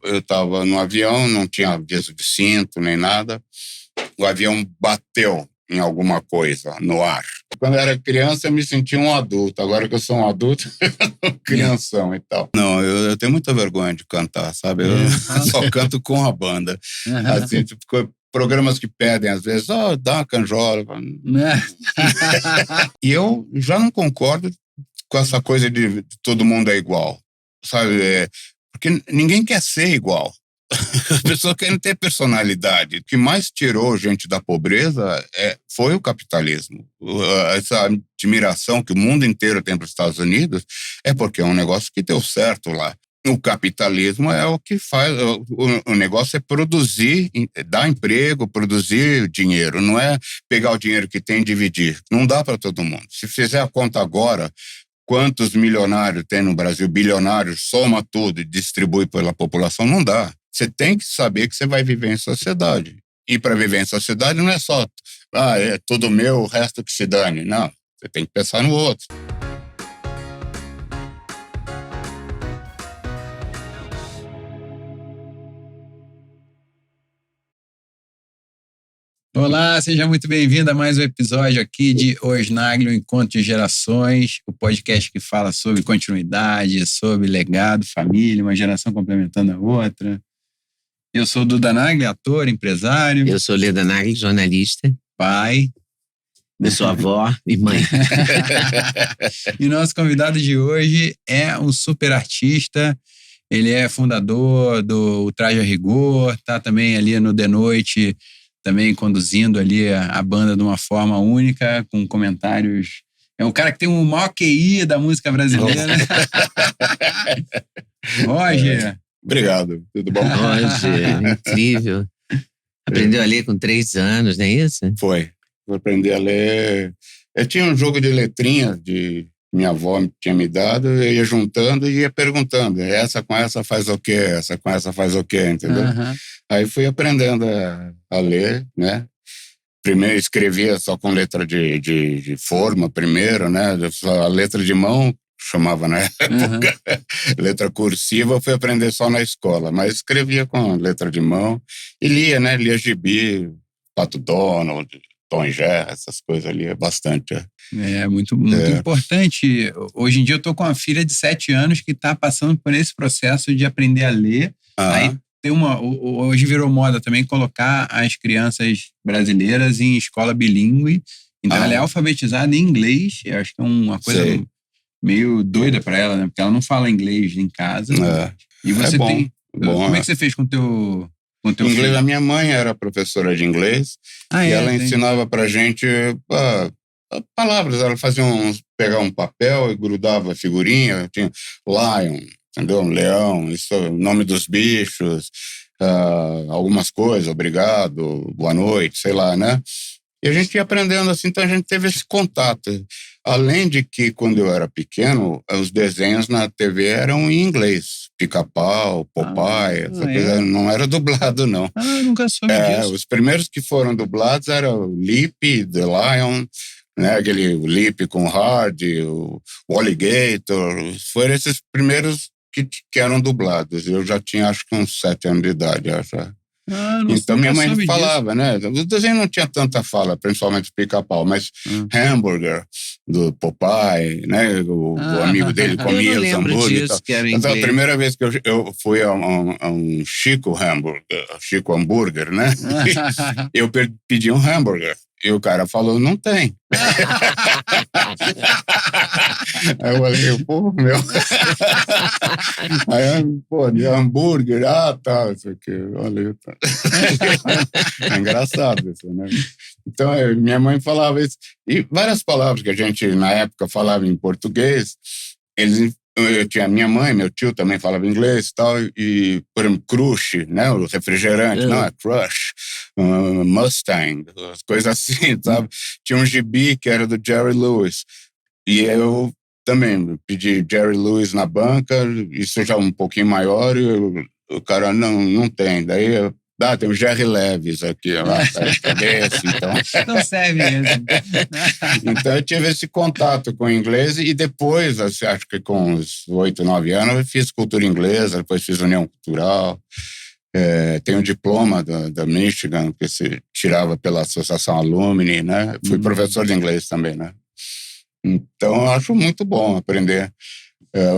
eu estava no avião, não tinha aviso de cinto nem nada. O avião bateu em alguma coisa no ar. Quando eu era criança, eu me sentia um adulto. Agora que eu sou um adulto, crianção e tal. Não, eu tenho muita vergonha de cantar, sabe? Eu só canto com a banda. Assim, tipo, programas que pedem, às vezes, dá uma canjola. E eu já não concordo com essa coisa de todo mundo é igual, sabe? Porque ninguém quer ser igual. As pessoas querem ter personalidade. O que mais tirou gente da pobreza foi o capitalismo. Essa admiração que o mundo inteiro tem para os Estados Unidos é porque é um negócio que deu certo lá. O capitalismo é o que faz, o negócio é produzir, dar emprego, produzir dinheiro, não é pegar o dinheiro que tem e dividir. Não dá para todo mundo. Se fizer a conta agora, quantos milionários tem no Brasil, bilionários, soma tudo e distribui pela população, não dá. Você tem que saber que você vai viver em sociedade. E para viver em sociedade não é só, é tudo meu, o resto que se dane. Não, você tem que pensar no outro. Olá, seja muito bem-vindo a mais um episódio aqui de Osnagli, o Encontro de Gerações, o podcast que fala sobre continuidade, sobre legado, família, uma geração complementando a outra. Eu sou o Duda Nagli, ator, empresário. Eu sou Leda Nagli, jornalista. Pai. Eu sou avó e mãe. E nosso convidado de hoje é um super artista. Ele é fundador do Traje a Rigor, tá também ali no The Noite, também conduzindo ali a banda de uma forma única, com comentários. É um cara que tem o maior QI da música brasileira. Roger. Obrigado, tudo bom? Roger, incrível. Aprendeu a ler com 3 anos, não é isso? Foi. Eu aprendi a ler. Eu tinha um jogo de letrinhas de minha avó tinha me dado, eu ia juntando e ia perguntando. Essa com essa faz o quê? Essa com essa faz o quê? Entendeu? Uhum. Aí fui aprendendo a ler, né? Primeiro escrevia só com letra de forma, primeiro, né? A letra de mão, chamava na época, letra cursiva, eu fui aprender só na escola, mas escrevia com letra de mão e lia, né? Lia gibi, Pato Donald, Tom e Jerry, essas coisas ali, bastante. É muito importante. Hoje em dia eu tô com uma filha de 7 anos que tá passando por esse processo de aprender a ler. Aí hoje virou moda também colocar as crianças brasileiras em escola bilíngue. Então ela é alfabetizada em inglês. Eu acho que é uma coisa meio doida para ela, né? Porque ela não fala inglês em casa. E você tem... Como é que você fez com o teu inglês? filho? A minha mãe era professora de inglês e ela ensinava pra gente palavras. Ela fazia pegar um papel e grudava figurinha. Tinha lion, entendeu? Leão, isso, nome dos bichos, algumas coisas, obrigado, boa noite, sei lá, né? E a gente ia aprendendo assim, então a gente teve esse contato. Além de que, quando eu era pequeno, os desenhos na TV eram em inglês. Pica-Pau, Popeye, essa coisa não era dublado, não. Eu nunca soube disso. Os primeiros que foram dublados eram o Lip, The Lion, né? Aquele Lip com Hard, o Alligator. Foram esses primeiros que eram dublados. Eu já tinha, acho que uns 7 anos de idade, já. Então minha mãe falava, né? O desenho não tinha tanta fala, principalmente Pica-Pau, mas hambúrguer do Popeye, né? O amigo dele comia os hambúrgueres. Então a primeira vez que eu fui a um Chico Hambúrguer, né? Eu pedi um hambúrguer. E o cara falou, não tem. Aí eu falei, pô, meu. Aí, de hambúrguer, tá, isso aqui, olha. Tá. É engraçado isso, né? Então, minha mãe falava isso. E várias palavras que a gente, na época, falava em português, eu tinha minha mãe, meu tio também falava inglês e tal, e, por exemplo, crush, né, o refrigerante, não, é crush, Mustang, coisas assim, sabe? Tinha um gibi que era do Jerry Lewis, e eu também pedi Jerry Lewis na banca, isso já um pouquinho maior, e o cara, não tem, daí Tem o Jerry Leves aqui, desse, então. Não serve mesmo. Então eu tive esse contato com o inglês e depois, assim, acho que com uns 8, 9 anos, eu fiz cultura inglesa, depois fiz União Cultural. Tenho um diploma da Michigan, que se tirava pela Associação Alumni, né? Fui professor de inglês também, né? Então, eu acho muito bom aprender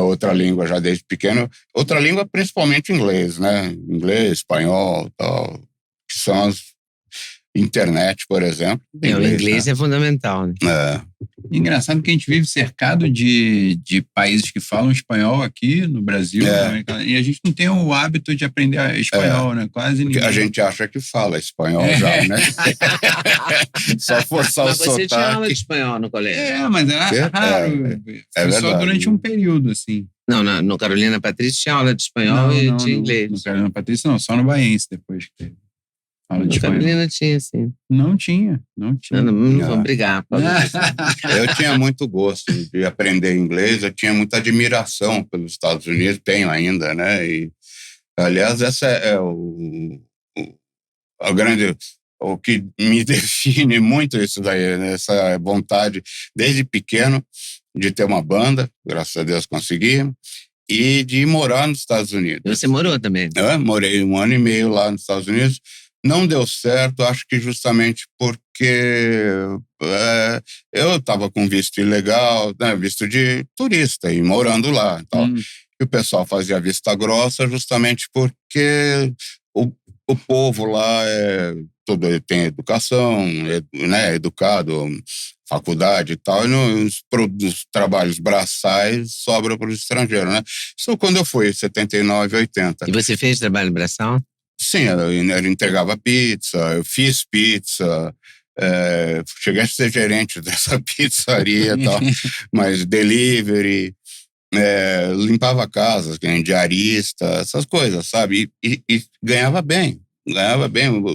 outra língua já desde pequeno. Outra língua, principalmente inglês, né? Inglês, espanhol, tal, que são as internet, por exemplo. O inglês, né? É fundamental, né? Engraçado que a gente vive cercado de países que falam espanhol aqui no Brasil, né? E a gente não tem o hábito de aprender espanhol, né? Quase ninguém. A gente acha que fala espanhol já, né? Só forçar o sotaque. Mas você tinha aula de espanhol no colégio? Mas era raro. Foi só durante um período, assim. Não, no Carolina Patrícia tinha aula de espanhol e de inglês. No Carolina Patrícia não, só no Baiense depois que teve. No Carolina tinha, sim. Não tinha. Não vou brigar. Eu tinha muito gosto de aprender inglês, eu tinha muita admiração pelos Estados Unidos, tenho ainda, né? E, aliás, essa é o que me define muito isso daí, né? Essa vontade, desde pequeno, de ter uma banda, graças a Deus consegui, e de morar nos Estados Unidos. Você morou também? Eu morei 1 ano e meio lá nos Estados Unidos. Não deu certo, acho que justamente porque eu estava com visto ilegal, né, visto de turista, e morando lá. Então, e o pessoal fazia vista grossa justamente porque o povo lá tem educação, né, educado, faculdade e tal, e nos trabalhos braçais sobra para os estrangeiros, né? Isso quando eu fui, 79, 80. E você fez trabalho braçal? Sim, eu entregava pizza, eu fiz pizza, cheguei a ser gerente dessa pizzaria e tal, mas delivery, limpava casas, diarista, essas coisas, sabe? E ganhava bem.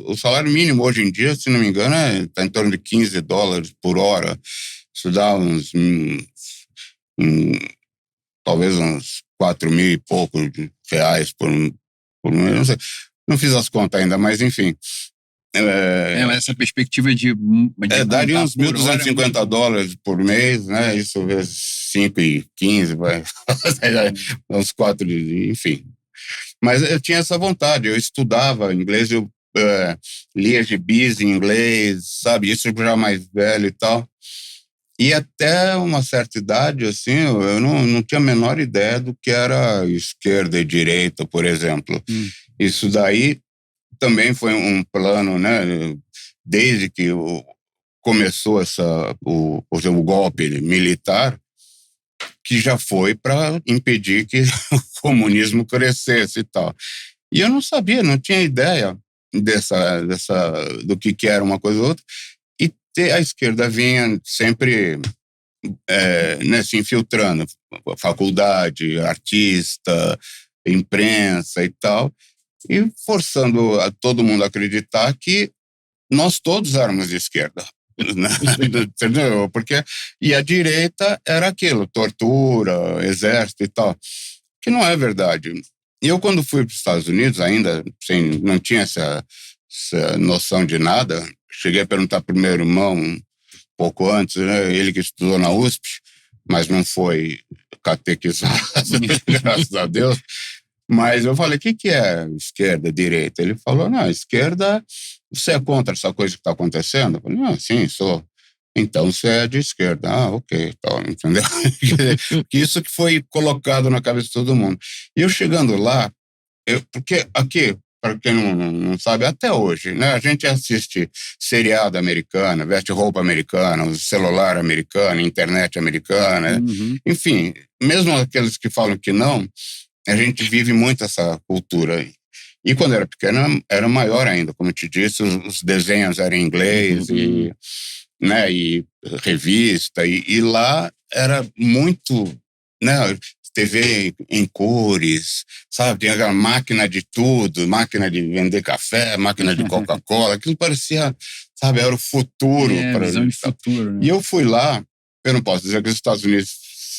O salário mínimo hoje em dia, se não me engano, está em torno de $15 por hora. Isso dá talvez uns 4 mil e pouco reais por mês, não sei. Não fiz as contas ainda, mas enfim. Mas essa perspectiva de daria uns $1.250 por mês, né? Isso vezes 5 e 15, vai. Uns 4, enfim. Mas eu tinha essa vontade, eu estudava inglês, eu lia gibis em inglês, sabe? Isso já mais velho e tal. E até uma certa idade, assim, eu não tinha a menor ideia do que era esquerda e direita, por exemplo. Isso daí também foi um plano, né? Desde que começou o golpe militar, que já foi para impedir que o comunismo crescesse e tal. E eu não sabia, não tinha ideia do que era uma coisa ou outra. E a esquerda vinha sempre se infiltrando, faculdade, artista, imprensa e tal, e forçando a todo mundo a acreditar que nós todos éramos de esquerda. Entendeu? E a direita era aquilo, tortura, exército e tal, que não é verdade. E eu, quando fui para os Estados Unidos, ainda não tinha essa noção de nada, cheguei a perguntar para o meu irmão um pouco antes, né, ele que estudou na USP, mas não foi catequizado, graças a Deus. Mas eu falei, o que é esquerda, direita? Ele falou, não, esquerda, você é contra essa coisa que está acontecendo? Eu falei, não, sim, sou. Então você é de esquerda. Ah, ok, então, entendeu? Isso que foi colocado na cabeça de todo mundo. E eu chegando lá, porque aqui, para quem não sabe, até hoje, né, a gente assiste seriado americano, veste roupa americana, celular americano, internet americana, enfim, mesmo aqueles que falam que não, a gente vive muito essa cultura. E quando eu era pequeno, era maior ainda, como eu te disse, os desenhos eram em inglês, e revista, e lá era muito, né, TV em cores, sabe? Tinha aquela máquina de tudo, máquina de vender café, máquina de Coca-Cola, aquilo parecia, sabe, era o futuro. Visão de futuro, né? E eu fui lá, eu não posso dizer que os Estados Unidos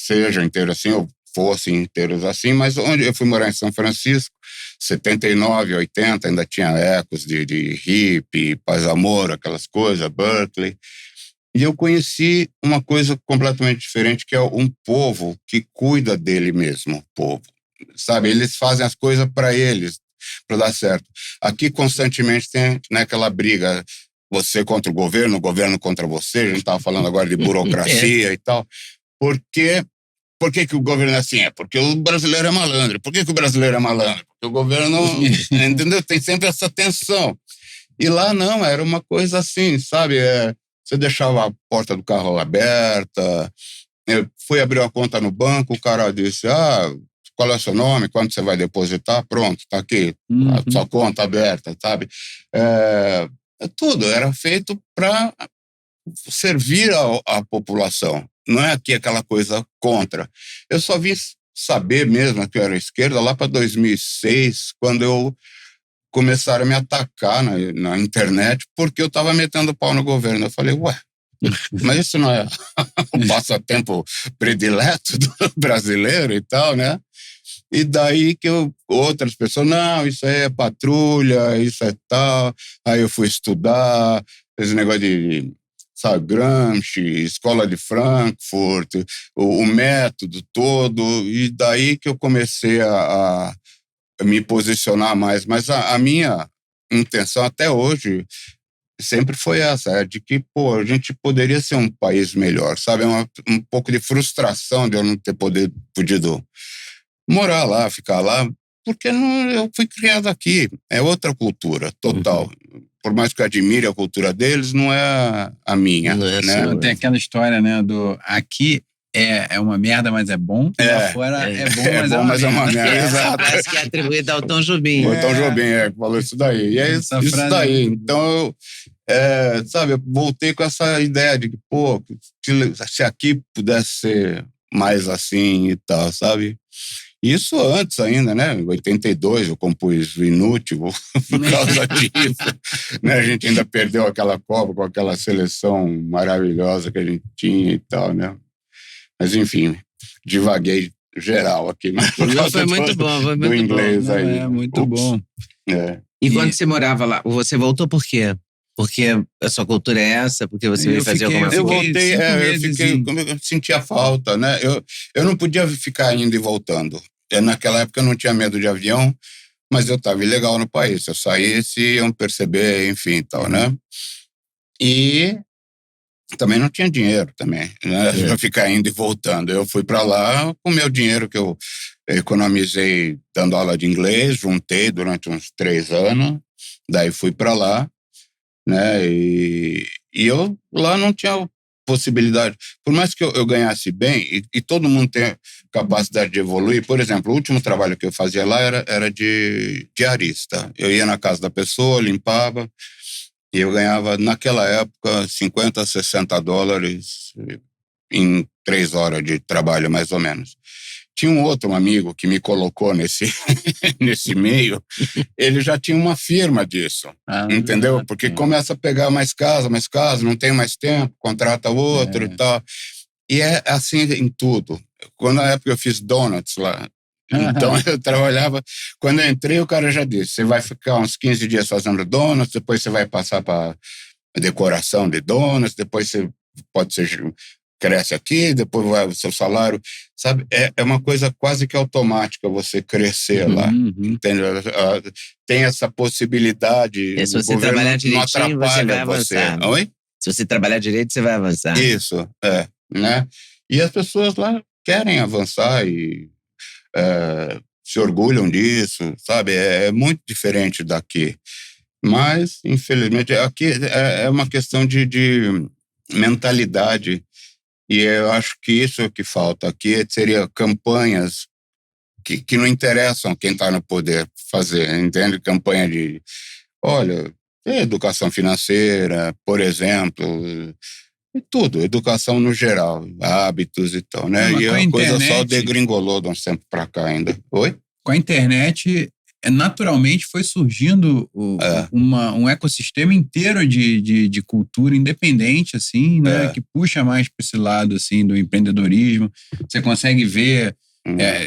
sejam inteiros assim, eu fossem inteiros assim, mas onde eu fui morar em São Francisco, 79, 80, ainda tinha ecos de hippie, paz, amor, aquelas coisas, Berkeley. E eu conheci uma coisa completamente diferente, que é um povo que cuida dele mesmo, povo. Sabe, eles fazem as coisas para eles, para dar certo. Aqui constantemente tem, né, aquela briga, você contra o governo contra você, a gente estava falando agora de burocracia e tal. Por que o governo é assim? É porque o brasileiro é malandro. Por que o brasileiro é malandro? Porque o governo, entendeu? Tem sempre essa tensão. E lá não, era uma coisa assim, sabe? Você deixava a porta do carro aberta, eu fui abrir uma conta no banco, o cara disse, qual é o seu nome, quando você vai depositar? Pronto, tá aqui, a sua conta aberta, sabe? Tudo era feito para servir a população. Não é aqui aquela coisa contra. Eu só vim saber mesmo que eu era esquerda lá para 2006, quando começaram a me atacar na internet porque eu estava metendo pau no governo. Eu falei, mas isso não é o passatempo predileto do brasileiro e tal, né? E daí que outras pessoas, não, isso aí é patrulha, isso é tal. Aí eu fui estudar, esse negócio de, sabe, Gramsci, Escola de Frankfurt, o método todo, e daí que eu comecei a me posicionar mais. Mas a minha intenção até hoje sempre foi essa, de que, a gente poderia ser um país melhor, sabe? Um pouco de frustração de eu não ter podido morar lá, ficar lá, porque eu fui criado aqui, é outra cultura, total. Por mais que eu admire a cultura deles, não é a minha, né? Tem aquela história, né, do aqui é uma merda, mas é bom, e lá fora é bom, mas é uma merda. Exato. Parece que é atribuída ao Tom Jobim. O Tom Jobim falou isso daí. E é isso daí. Então, sabe, eu voltei com essa ideia de que, se aqui pudesse ser mais assim e tal, sabe? Isso antes ainda, né? Em 82 eu compus o Inútil por causa disso. Né? A gente ainda perdeu aquela Copa com aquela seleção maravilhosa que a gente tinha e tal, né? Mas, enfim, divaguei geral aqui. Mas foi muito bom, foi muito inglês bom. Aí. Muito bom. E quando você morava lá, você voltou por quê? Porque a sua cultura é essa? Porque você veio fazer alguma coisa? Eu voltei, eu sentia falta, né? Eu não podia ficar indo e voltando. Naquela época eu não tinha medo de avião, mas eu estava ilegal no país. Se eu saísse, iam perceber, enfim, e tal, né? E também não tinha dinheiro também, né? Pra ficar indo e voltando. Eu fui para lá com o meu dinheiro que eu economizei dando aula de inglês, juntei durante uns 3 anos, daí fui para lá, né? E eu lá não tinha possibilidade. Por mais que eu ganhasse bem, e todo mundo tem capacidade de evoluir, por exemplo, o último trabalho que eu fazia lá era de diarista. Eu ia na casa da pessoa, limpava, e eu ganhava, naquela época, $50, $60 em 3 horas de trabalho, mais ou menos. Tinha um outro amigo que me colocou nesse meio, ele já tinha uma firma disso, entendeu? Porque começa a pegar mais casa, não tem mais tempo, contrata outro e tal. E é assim em tudo. Na época eu fiz donuts lá, então eu trabalhava, quando eu entrei o cara já disse, você vai ficar uns 15 dias fazendo donuts, depois você vai passar para decoração de donuts, depois você pode ser... cresce aqui, depois vai o seu salário, sabe? É uma coisa quase que automática você crescer lá, entende? Tem essa possibilidade. Se você trabalhar direitinho, você vai avançar. Oi? Se você trabalhar direito, você vai avançar. Isso, né? E as pessoas lá querem avançar e se orgulham disso, sabe? É muito diferente daqui. Mas, infelizmente, aqui é uma questão de mentalidade. E eu acho que isso é o que falta aqui, seria campanhas que não interessam quem está no poder fazer, entende? Campanha de, olha, educação financeira, por exemplo, e tudo, educação no geral, hábitos e tal, né? E a coisa só degringolou de um tempo para cá ainda. Oi? Com a internet... naturalmente foi surgindo um ecossistema inteiro de cultura independente, assim, né? Que puxa mais para esse lado, assim, do empreendedorismo. Você consegue ver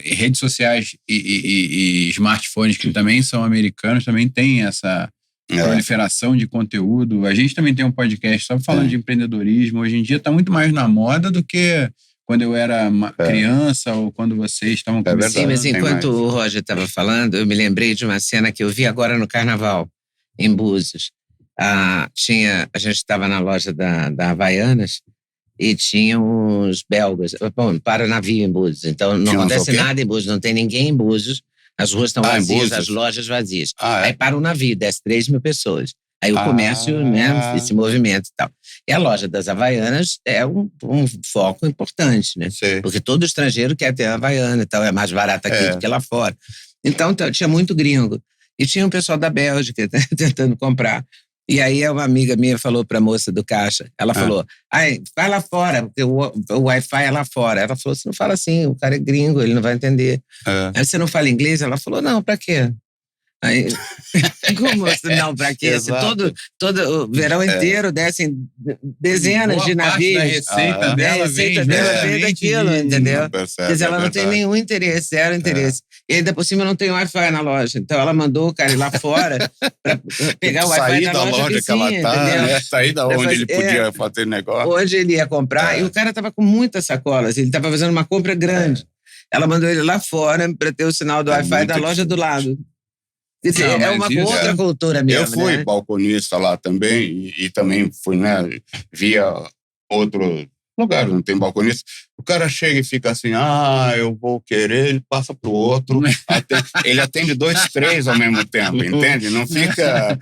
Redes sociais e smartphones que também são americanos também têm essa proliferação de conteúdo. A gente também tem um podcast só falando de empreendedorismo. Hoje em dia está muito mais na moda do que quando eu era criança ou quando vocês estavam começando. Sim, mas enquanto o Roger estava falando, eu me lembrei de uma cena que eu vi agora no Carnaval, em Búzios. A gente estava na loja da Havaianas e tinha uns belgas. Bom, para navio em Búzios. Então não acontece nada em Búzios, não tem ninguém em Búzios. As ruas estão vazias, as lojas vazias. Aí para o navio, desce 3 mil pessoas. Aí o comércio, né, esse movimento e tal. E a loja das Havaianas é um foco importante, né? Sim. Porque todo estrangeiro quer ter a Havaiana e tal, é mais barata aqui do que lá fora. Então tinha muito gringo. E tinha um pessoal da Bélgica tentando comprar. E aí uma amiga minha falou para a moça do caixa, ela falou, vai lá fora, porque o Wi-Fi é lá fora. Ela falou, você não fala assim, o cara é gringo, ele não vai entender. Aí você não fala inglês? Ela falou, não, para quê? Aí, como assim, não, pra quê? Todo o verão inteiro descem dezenas de navios. A receita dela vem daquilo, entendeu? Quer dizer, ela não tem nenhum interesse, zero interesse. E ainda por cima não tem Wi-Fi na loja. Então ela mandou o cara ir lá fora pra pegar o Wi-Fi da loja que ela tá, né? Sair da onde ele podia fazer negócio. Onde ele ia comprar. E o cara tava com muitas sacolas. Ele tava fazendo uma compra grande. Ela mandou ele lá fora pra ter o sinal do Wi-Fi da loja do lado. É uma outra cultura mesmo. Eu fui balconista lá também e também fui, né, via outro lugar, não tem balconista. O cara chega e fica assim, eu vou querer, ele passa pro outro. Ele atende 2, 3 ao mesmo tempo, entende? Não fica,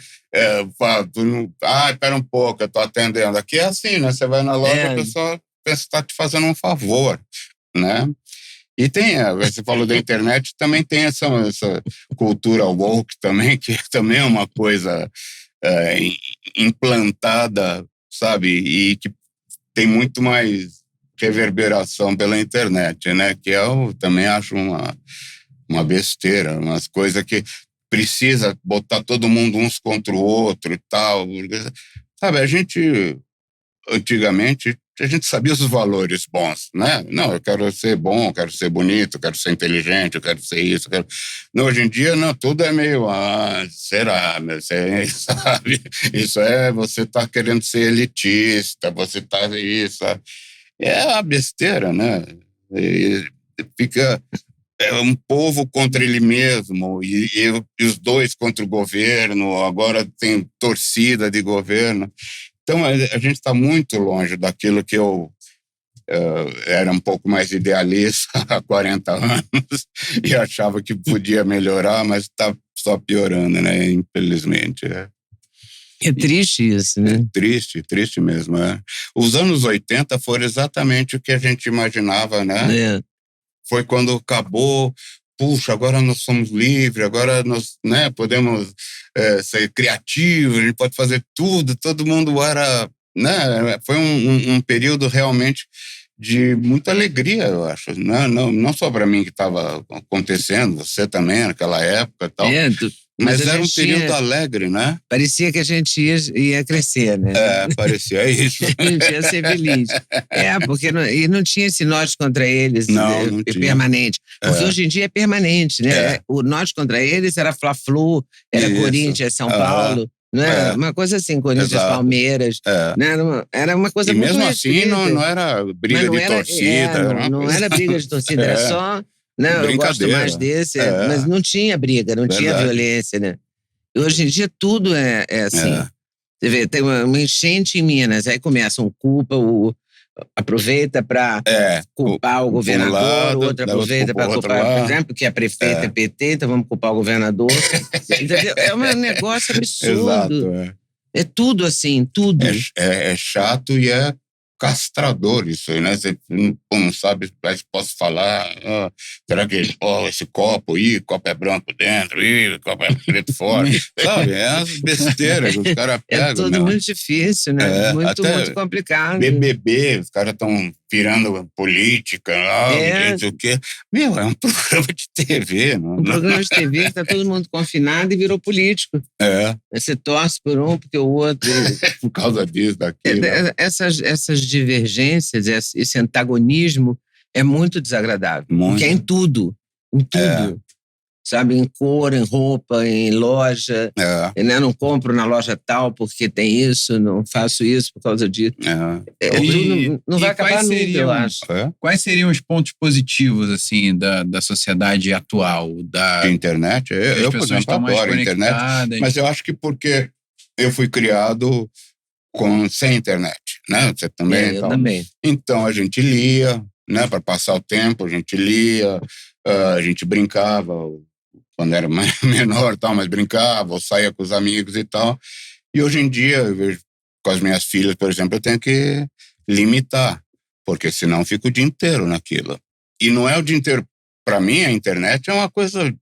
espera um pouco, eu tô atendendo. Aqui é assim, né? Você vai na loja, a pessoa pensa que tá te fazendo um favor, né? E tem, você falou da internet, também tem essa cultura woke também, que também é uma coisa implantada, sabe? E que tem muito mais reverberação pela internet, né? Que eu também acho uma besteira, umas coisas que precisa botar todo mundo uns contra o outro e tal. Sabe, antigamente, a gente sabia os valores bons, né? Não, eu quero ser bom, eu quero ser bonito, eu quero ser inteligente, eu quero ser isso. Não, hoje em dia, não, tudo é meio, será? Sabe? Isso você tá querendo ser elitista, você tá isso. É uma besteira, né? E fica um povo contra ele mesmo, e os dois contra o governo, agora tem torcida de governo. Então, a gente está muito longe daquilo que eu era um pouco mais idealista há 40 anos e achava que podia melhorar, mas está só piorando, né? Infelizmente. É triste isso, né? Triste mesmo. Os anos 80 foram exatamente o que a gente imaginava, né? Foi quando acabou. Puxa, agora nós somos livres, agora nós, né, podemos ser criativos, a gente pode fazer tudo, todo mundo era, né, foi um período realmente de muita alegria, eu acho, né? Não só para mim que estava acontecendo, você também naquela época e tal, mas era um período alegre, né? Parecia que a gente ia crescer, né? Parecia isso. A gente ia ser feliz. Porque não tinha esse nós contra eles não tinha. Permanente. Porque hoje em dia é permanente, né? O nós contra eles era Fla-Flu, era Corinthians, São Paulo. Né? Uma coisa assim, Corinthians, Palmeiras. Né? Era uma coisa muito mesmo assim, não era briga de torcida. Não era briga de torcida, era só... Não, eu gosto mais desse, mas não tinha briga, não tinha violência, né? E hoje em dia tudo é assim. Você vê, tem uma enchente em Minas, aí começa aproveita para culpar o governador, o outro aproveita para culpar, por exemplo, que a prefeita é PT, então vamos culpar o governador. Entendeu? É um negócio absurdo. Exato, é tudo assim, tudo. É chato e é castrador isso aí, né? Você não sabe, mas posso falar, será que esse copo é branco dentro, copo é preto fora, sabe? É umas besteiras que os caras pegam. É tudo muito difícil, né? Muito complicado. BBB, os caras estão virando política, não sei o quê. Meu, é um programa de TV. Programa de TV, está todo mundo confinado e virou político. Você torce por um, porque o outro... Por causa disso, daquilo. Essas divergências, esse antagonismo é muito desagradável. Muito. Porque é em tudo. Sabe, em cor, em roupa, em loja. Né? Não compro na loja tal porque tem isso, não faço isso por causa disso. Não vai acabar nunca, eu acho. Quais seriam os pontos positivos, assim, da sociedade atual? De internet? Eu, por exemplo, adoro a internet. Mas eu acho que porque eu fui criado sem internet, né? Você também? Eu também. Então, a gente lia, né? Para passar o tempo, a gente lia, a gente brincava, quando era menor, tal, mas brincava, ou saía com os amigos e tal. E hoje em dia, eu vejo com as minhas filhas, por exemplo, eu tenho que limitar, porque senão eu fico o dia inteiro naquilo. E não é o dia inteiro. Para mim, a internet é uma coisa...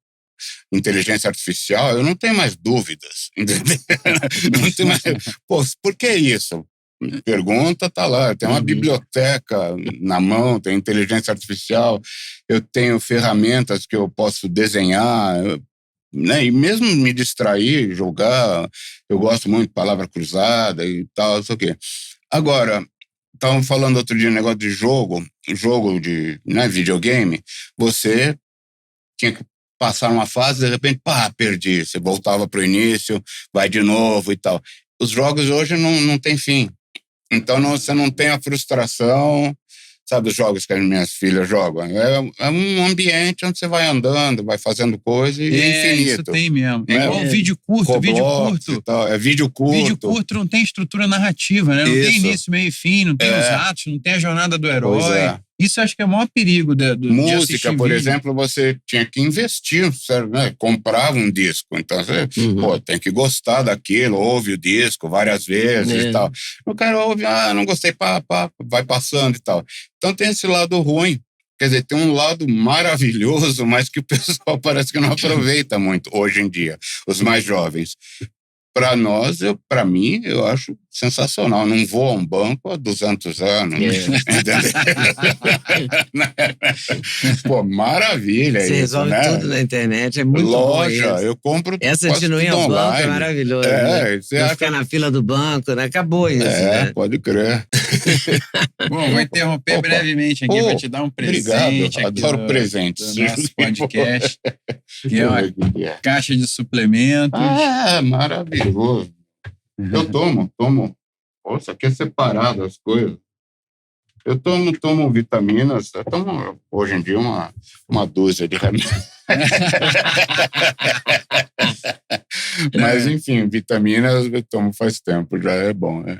Inteligência artificial, eu não tenho mais dúvidas, entendeu? Não tenho mais... Pô, por que isso? Pergunta, tá lá. Tem uma biblioteca na mão, tem inteligência artificial, eu tenho ferramentas que eu posso desenhar, né? E mesmo me distrair, jogar, eu gosto muito de palavra cruzada e tal, não sei o quê. Agora, estavam falando outro dia um negócio de jogo de, né, videogame, você tinha que passar uma fase, de repente, perdi, você voltava para o início, vai de novo e tal. Os jogos hoje não tem fim. Então, você não tem a frustração, sabe, os jogos que as minhas filhas jogam. É um ambiente onde você vai andando, vai fazendo coisa e é infinito. Isso tem mesmo. É igual vídeo curto, Roblox e tal. É vídeo curto. Vídeo curto não tem estrutura narrativa, né? Não tem início, meio e fim, não tem os atos, não tem a jornada do herói. Isso acho que é o maior perigo música, por exemplo, você tinha que investir, né? Comprava um disco, então você tem que gostar daquilo, ouve o disco várias vezes e tal. O cara ouve, não gostei, vai passando e tal. Então tem esse lado ruim, quer dizer, tem um lado maravilhoso, mas que o pessoal parece que não aproveita muito hoje em dia, os mais jovens. Para mim, eu acho sensacional. Não vou a um banco há 200 anos. Pô, maravilha. Você resolve tudo na internet, é muito Loja, bom. Eu compro essa de não ir ao banco é maravilhoso. Não ficar na fila do banco, né? Acabou isso. Né? Pode crer. Bom, vou interromper brevemente aqui para te dar um presente. Obrigado, adoro presentes. Do nosso podcast, que é uma caixa de suplementos. Maravilhoso. Eu tomo. Nossa, aqui é separado as coisas. Eu tomo vitaminas, eu tomo hoje em dia uma dúzia de remédios. Mas, enfim, vitaminas eu tomo faz tempo, já é bom, né?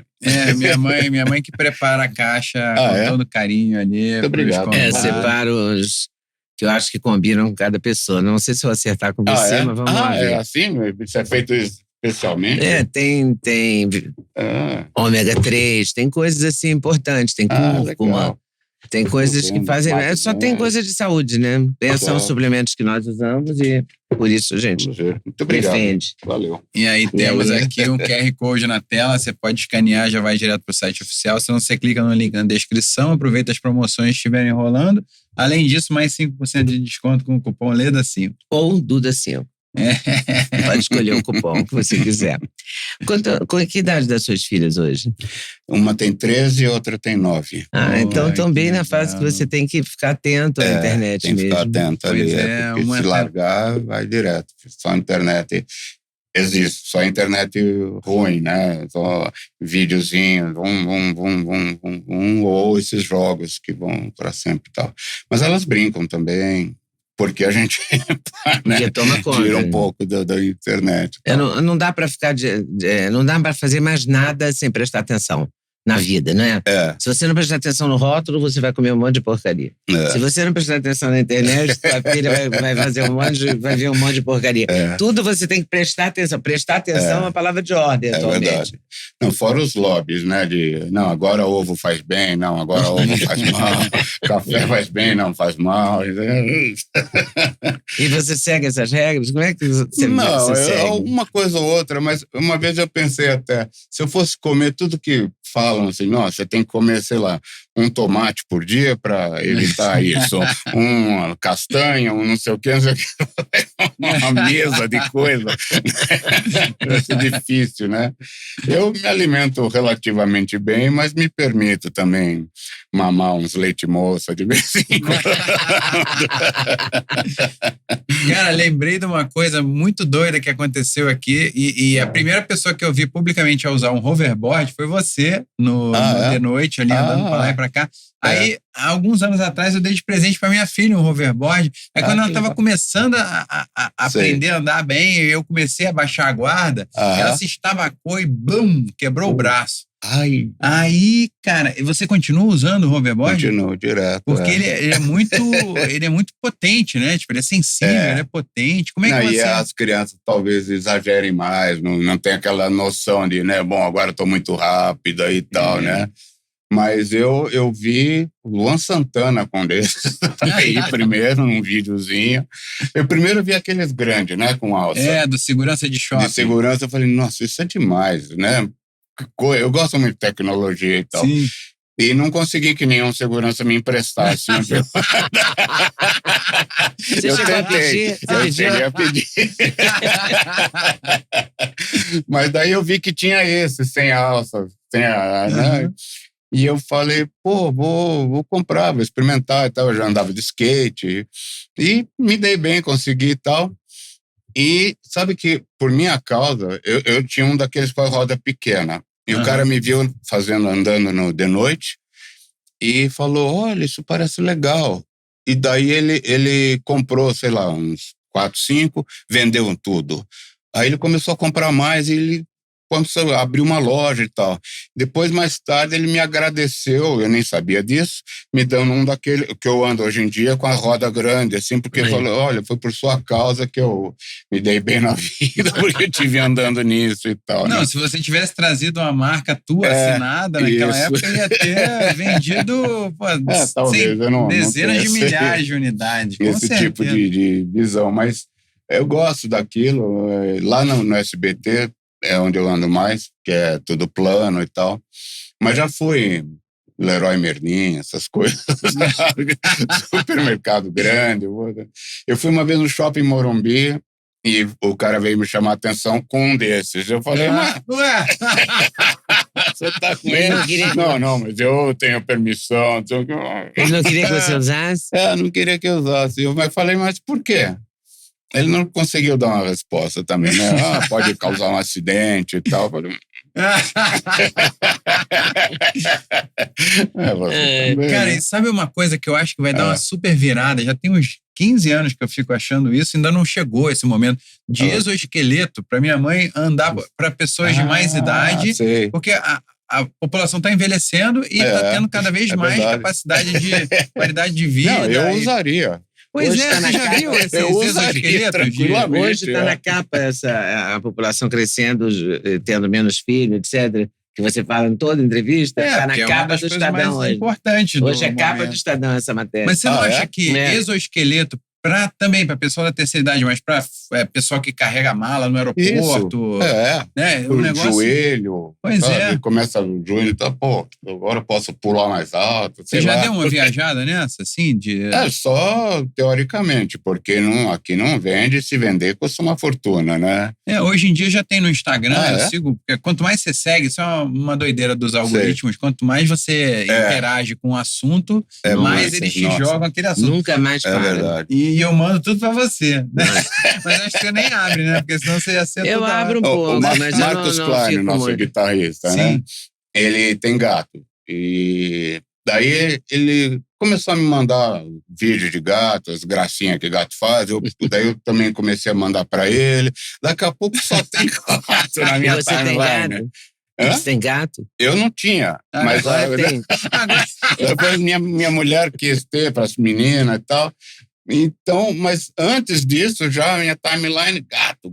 Minha mãe que prepara a caixa com todo carinho ali. Muito obrigado. Separo os que eu acho que combinam com cada pessoa. Não sei se eu vou acertar com você, mas vamos lá ver. É assim? Isso é feito especialmente? Tem ômega 3, tem coisas assim importantes, tem cúrcuma, tem coisas que fazem... Só tem coisa de saúde, né? São os suplementos que nós usamos e por isso, gente, muito obrigado. Defende. Valeu. E aí temos aqui um QR Code na tela, você pode escanear, já vai direto para o site oficial, senão você clica no link na descrição, aproveita as promoções que estiverem rolando. Além disso, mais 5% de desconto com o cupom LEDA5. Ou Duda5. Pode escolher o cupom que você quiser. Que idade das suas filhas hoje? Uma tem 13 e outra tem 9. Então estão bem na fase que você tem que ficar atento à internet tem mesmo. Tem que ficar atento ali, porque se largar, vai direto. Só a internet existe, só a internet ruim, né? Só videozinhos, ou esses jogos que vão para sempre e tal. Mas elas brincam também. Porque a gente toma conta, tira um pouco da internet. Não dá para ficar não dá para fazer mais nada sem prestar atenção na vida, não é? Se você não prestar atenção no rótulo, você vai comer um monte de porcaria. Se você não prestar atenção na internet, sua filha vai ver um monte de porcaria. Tudo você tem que prestar atenção. Prestar atenção é uma palavra de ordem atualmente. Verdade. Não, fora os lobbies, né? Agora ovo faz bem, agora ovo faz mal. Café faz bem, não faz mal. E você segue essas regras? Como é que você segue? Uma coisa ou outra, mas uma vez eu pensei até, se eu fosse comer tudo que falam assim, nossa, você tem que comer, sei lá, um tomate por dia para evitar isso, uma castanha, um não sei o que, uma mesa de coisa. É difícil, né? Eu me alimento relativamente bem, mas me permito também mamar uns leite moça de vez em quando. Cara, lembrei de uma coisa muito doida que aconteceu aqui e a primeira pessoa que eu vi publicamente a usar um hoverboard foi você no de noite, ali andando pra lá e pra cá. Aí, há alguns anos atrás, eu dei de presente pra minha filha um hoverboard. Aí, quando ela tava começando a aprender a andar bem, eu comecei a baixar a guarda, ela se estabacou e, bum, quebrou o braço. Ai. Aí, cara, você continua usando o hoverboard? Continuo direto. Porque ele é muito potente, né? Tipo, ele é sensível, ele é potente. Como é que você... E as crianças talvez exagerem mais, não tem aquela noção de, né? Bom, agora eu tô muito rápida e tal, né? Mas eu vi Luan Santana com desses aí primeiro, num videozinho. Eu primeiro vi aqueles grandes, né? Com alça. Do segurança de shopping. De segurança, eu falei, nossa, isso é demais, né? Eu gosto muito de tecnologia e tal. Sim. E não consegui que nenhum segurança me emprestasse. Você chegou a pedir? Eu cheguei a pedir. Mas daí eu vi que tinha esse, sem alça, né? E eu falei, pô, vou comprar, vou experimentar e tal. Eu já andava de skate e me dei bem, consegui e tal. E sabe que, por minha causa, eu tinha um daqueles com a roda pequena. E o cara me viu andando de noite e falou, olha, isso parece legal. E daí ele comprou, sei lá, uns 4, 5, vendeu tudo. Aí ele começou a comprar mais e ele começou a abrir uma loja e tal. Depois, mais tarde, ele me agradeceu, eu nem sabia disso, me dando um daquele que eu ando hoje em dia com a roda grande, assim, porque ele falou, olha, foi por sua causa que eu me dei bem na vida, porque eu estive andando nisso e tal. Não, né? Se você tivesse trazido uma marca tua assinada naquela época, ia ter vendido talvez, dezenas de milhares de unidades. Esse tipo de visão, mas eu gosto daquilo. Lá no SBT, é onde eu ando mais, que é tudo plano e tal. Mas já fui Leroy Merlin, essas coisas. Supermercado grande. Eu fui uma vez no shopping Morumbi e o cara veio me chamar a atenção com um desses. Eu falei, ué, você tá com ele? Não, mas eu tenho permissão. Ele não queria que você usasse? Não queria que eu usasse. Eu falei, mas por quê? Ele não conseguiu dar uma resposta também, né? Pode causar um acidente e tal. Cara, e sabe uma coisa que eu acho que vai dar uma super virada? Já tem uns 15 anos que eu fico achando isso, ainda não chegou esse momento de exoesqueleto para minha mãe andar para pessoas de mais idade, porque a população está envelhecendo e está tendo cada vez mais capacidade de qualidade de vida. Não, eu usaria. Pois hoje você já viu esses exoesqueletos? Hoje está na capa a população crescendo, tendo menos filhos, etc. Que você fala em toda entrevista, está na capa do Estadão hoje. Hoje é capa do Estadão essa matéria. Mas você não acha que exoesqueleto, também para pessoa da terceira idade, mas para pessoal que carrega mala no aeroporto. Né? O negócio... joelho. Pois é. Começa o joelho e tá, agora eu posso pular mais alto. Você já deu uma viajada nessa, assim? Só teoricamente, porque aqui não vende, se vender custa uma fortuna, né? Hoje em dia já tem no Instagram, eu sigo, porque quanto mais você segue, isso é uma doideira dos algoritmos, quanto mais você interage com o assunto, mais eles te jogam aquele assunto. Nunca mais para. É verdade. E eu mando tudo pra você. Né? Mas acho que você nem abre, né? Porque senão você ia ser Eu abro um pouco, mas Marcos eu não Klein, fico nosso muito. guitarrista, né? Ele tem gato. E daí ele começou a me mandar vídeo de gato, as gracinhas que gato faz. Daí eu também comecei a mandar pra ele. Daqui a pouco só tem gato na minha timeline. Você tem gato? Eu não tinha. Mas agora tem. Depois minha mulher quis ter para as meninas e tal. Então, mas antes disso, já a minha timeline, gato.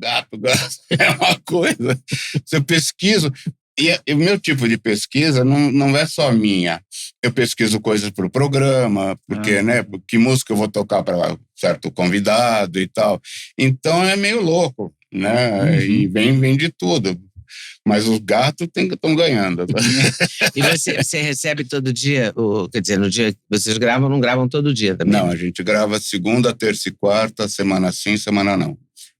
É uma coisa. Se eu pesquiso... E o meu tipo de pesquisa não é só minha. Eu pesquiso coisas para o programa, porque, né, que música eu vou tocar para certo convidado e tal. Então, é meio louco, né? E vem de tudo. Mas os gatos estão ganhando. E você recebe todo dia, quer dizer, no dia que vocês gravam, não gravam todo dia também? Não, a gente grava segunda, terça e quarta, semana sim, semana não.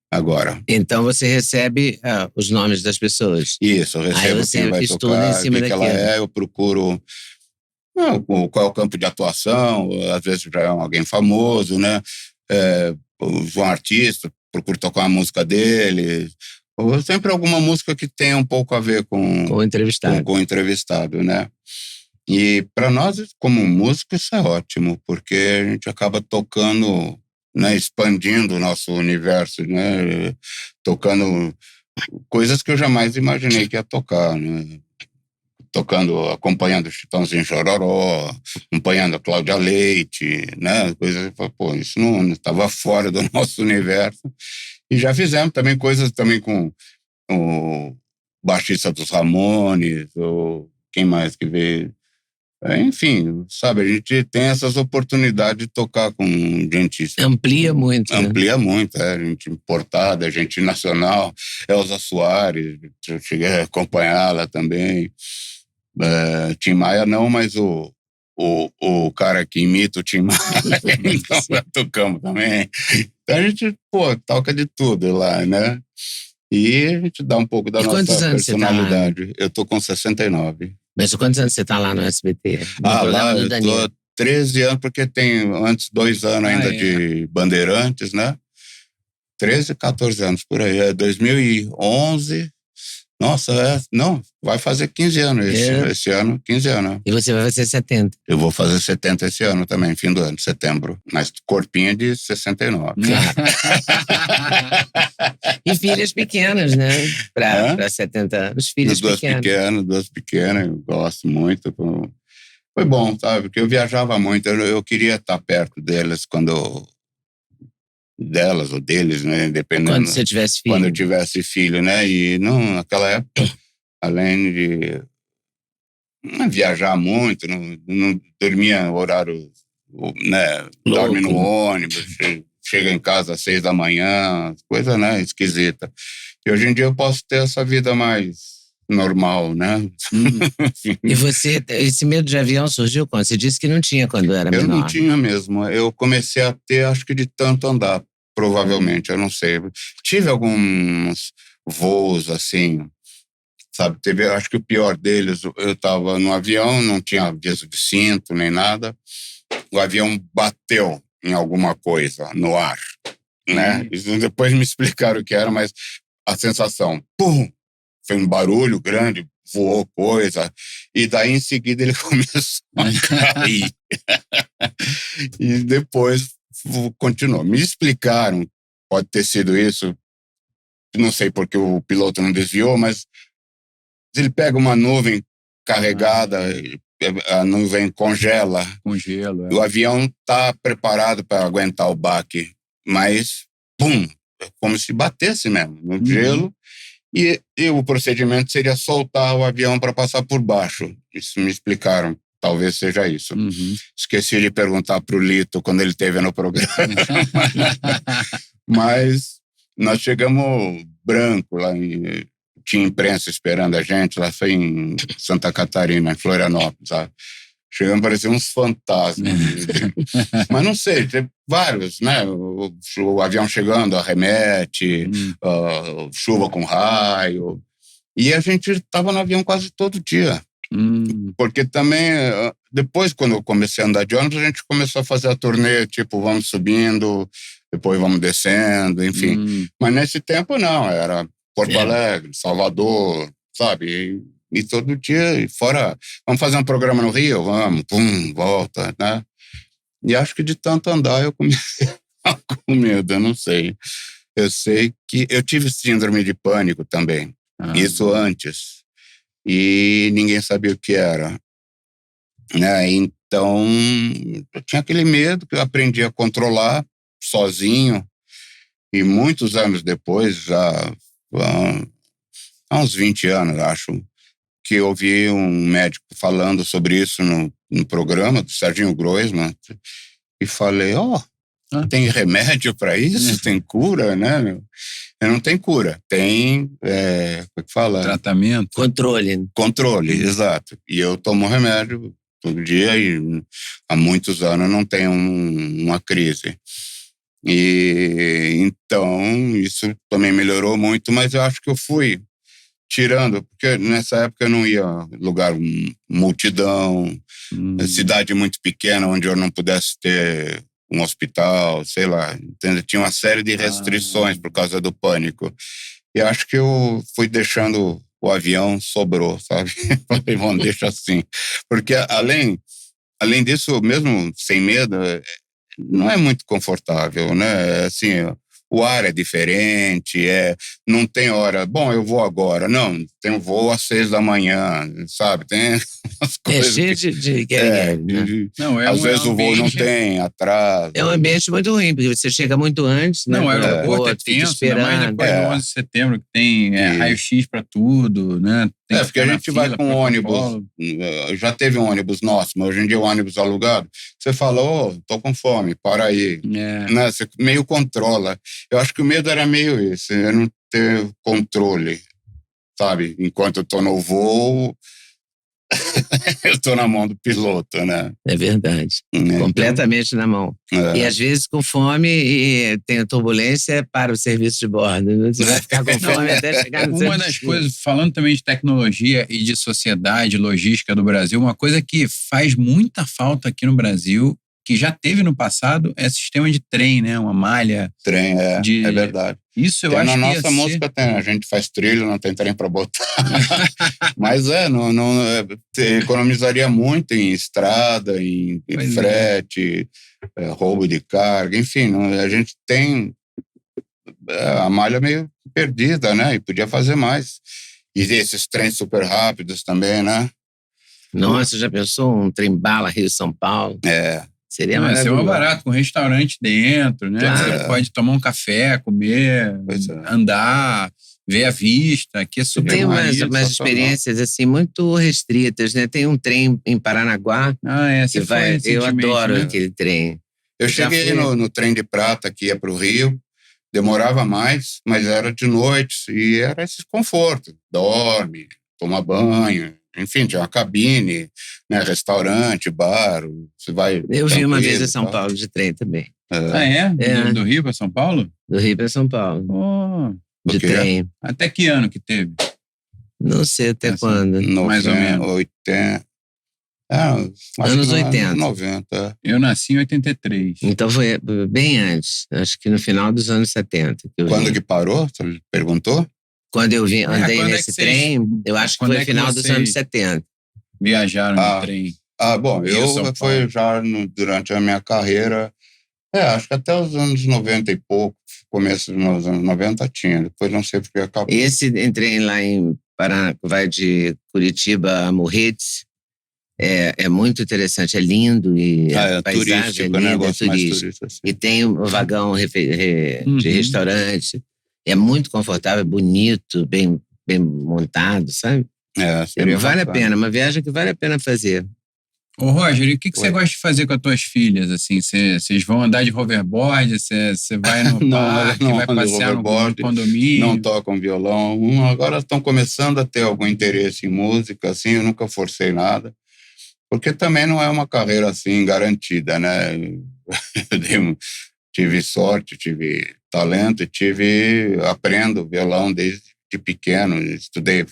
Agora. Então você recebe os nomes das pessoas? Isso, eu recebo quem vai tocar, em cima que ela eu procuro qual é o campo de atuação, às vezes já é alguém famoso, né? Um artista, procuro tocar uma música dele, ou sempre alguma música que tenha um pouco a ver com o entrevistado. Com o entrevistado, né? E para nós, como músico, isso é ótimo, porque a gente acaba tocando, né, expandindo o nosso universo, né? Tocando coisas que eu jamais imaginei que ia tocar, né? Acompanhando o Chitãozinho Chororó, acompanhando a Cláudia Leite, né? Coisas, pô, isso não estava fora do nosso universo. E já fizemos também coisas também com o baixista dos Ramones, ou quem mais que veio. Enfim, sabe, a gente tem essas oportunidades de tocar com gente... Amplia muito. Amplia muito, gente importada, gente nacional. Elza Soares, eu cheguei a acompanhá-la também. Tim Maia não, mas o cara que imita o Tim Maia, então tocamos também. Então a gente, toca de tudo lá, né? E a gente dá um pouco da nossa personalidade. Eu tô com 69. Mas quantos anos você tá lá no SBT? Lá eu tô 13 anos, porque tem antes 2 anos ainda de Bandeirantes, né? 13, 14 anos por aí. 2011... Nossa, não, vai fazer 15 anos esse ano, 15 anos. E você vai fazer 70? Eu vou fazer 70 esse ano também, fim do ano, setembro. Mas corpinho de 69. Claro. E filhas pequenas, né? Para 70 anos, filhas pequenas. Duas pequenas, eu gosto muito. Foi bom, sabe? Porque eu viajava muito, eu queria estar perto delas delas ou deles, né? Dependendo. Quando você tivesse filho. Quando eu tivesse filho, né? E naquela época, além de viajar muito, não dormia horário, né? Dorme no ônibus, chega em casa às 6 da manhã, coisa, né? Esquisita. E hoje em dia eu posso ter essa vida mais normal, né? E você, esse medo de avião surgiu quando? Você disse que não tinha quando era menor. Eu não tinha mesmo. Eu comecei a ter, acho que de tanto andar, provavelmente, eu não sei. Tive alguns voos, assim, sabe? Acho que o pior deles, eu estava no avião, não tinha aviso de cinto, nem nada. O avião bateu em alguma coisa no ar, né? Depois me explicaram o que era, mas a sensação, pum! Foi um barulho grande, voou coisa, e daí em seguida ele começou a cair. E depois continuou. Me explicaram, pode ter sido isso, não sei porque o piloto não desviou, mas ele pega uma nuvem carregada, a nuvem congela. Congela. O avião está preparado para aguentar o baque, mas, pum, é como se batesse mesmo no gelo. E o procedimento seria soltar o avião para passar por baixo. Isso me explicaram. Talvez seja isso. Esqueci de perguntar para o Lito quando ele esteve no programa. Mas nós chegamos branco lá. Tinha imprensa esperando a gente. Lá foi em Santa Catarina, em Florianópolis. Sabe? Chegamos, pareciam uns fantasmas. Mas não sei, tem vários, né? O avião chegando, arremete, chuva com raio. E a gente estava no avião quase todo dia. Porque também, depois, quando eu comecei a andar de ônibus, a gente começou a fazer a turnê, tipo, vamos subindo, depois vamos descendo, enfim. Mas nesse tempo, não, era Porto Alegre, Salvador, sabe? E todo dia, e fora, vamos fazer um programa no Rio? Vamos, pum, volta, né? E acho que de tanto andar eu comecei com medo, eu não sei. Eu sei que eu tive síndrome de pânico também, isso antes, e ninguém sabia o que era, né? Então, eu tinha aquele medo que eu aprendi a controlar sozinho, e muitos anos depois, já há uns 20 anos, acho, que eu ouvi um médico falando sobre isso no programa do Serginho Groisman, e falei, tem remédio para isso? Tem cura, né? Não tem cura, tem, como é que fala? Tratamento. Controle, exato. E eu tomo remédio todo dia e há muitos anos não tenho uma crise. E então isso também melhorou muito, mas eu acho que eu fui tirando, porque nessa época eu não ia lugar multidão, cidade muito pequena onde eu não pudesse ter um hospital, sei lá, entende? Tinha uma série de restrições por causa do pânico. E acho que eu fui deixando o avião, sobrou, sabe? Falei, bom, deixa assim. Porque além disso, mesmo sem medo, não é muito confortável, né? Assim, o ar é diferente, não tem hora, bom, eu vou agora. Não, tem um voo às 6 da manhã, sabe? Tem as coisas. Cheio de né? Não, às vezes o voo não tem atraso. É um ambiente muito ruim, porque você chega muito antes, né? Não, o aeroporto é tenso, ainda mais depois do 11 de setembro, que tem raio-x para tudo, né? Porque a gente vai com ônibus, já teve um ônibus nosso, mas hoje em dia o ônibus alugado, você fala, tô com fome, para aí. Né? Você meio controla. Eu acho que o medo era meio isso, eu não ter controle, sabe? Enquanto eu tô no voo, eu tô na mão do piloto, né? É verdade. Completamente na mão. E às vezes com fome e tem turbulência para o serviço de bordo. Você vai ficar com fome até chegar no Uma das coisas, falando também de tecnologia e de sociedade, logística do Brasil, uma coisa que faz muita falta aqui no Brasil, que já teve no passado, é sistema de trem, né? Uma malha. Trem, é verdade. Isso eu tem acho na que nossa música tem, a gente faz trilho, não tem trem para botar. Mas economizaria muito em estrada, em frete, roubo de carga, enfim, a gente tem a malha meio perdida, né? E podia fazer mais. E esses trens super rápidos também, né? Nossa, já pensou um trem-bala Rio-São Paulo? Seria maravilhoso. Seria barato, com restaurante dentro, né? Claro. Você pode tomar um café, comer, andar, ver a vista, que é super tem umas experiências assim muito restritas, né? Tem um trem em Paranaguá que vai. Eu adoro aquele trem. Eu cheguei no trem de prata que ia para o Rio, demorava mais, mas era de noite e era esse conforto. Dorme, toma banho. Enfim, tinha uma cabine, né, restaurante, bar, você vai... Eu vi uma vez em São Paulo de trem também. Do Rio para São Paulo? Do Rio para São Paulo. De trem. Até que ano que teve? Não sei até quando. Mais ou menos. 80. Anos 80. 90. Eu nasci em 83. Então foi bem antes. Acho que no final dos anos 70. Quando que parou? Você perguntou? Quando eu andei nesse trem, eu acho que foi final dos anos 70. Viajaram no trem? Bom, eu fui já durante a minha carreira, acho que até os anos 90 e pouco, começo dos anos 90 tinha, depois não sei porque acabou. Esse trem lá em Paraná, vai de Curitiba a Morretes, é muito interessante, é lindo e a paisagem é linda, é turístico. Assim. E tem um vagão de restaurante. É muito confortável, bonito, bem montado, sabe? Vale a pena, uma viagem que vale a pena fazer. Ô, Roger, e o que você gosta de fazer com as tuas filhas? Assim, vocês vão andar de hoverboard? Você vai no parque, vai passear no condomínio? Não tocam violão. Agora estão começando a ter algum interesse em música, assim, eu nunca forcei nada. Porque também não é uma carreira, assim, garantida, né? Tive sorte, tive talento, aprendo violão desde pequeno, estudei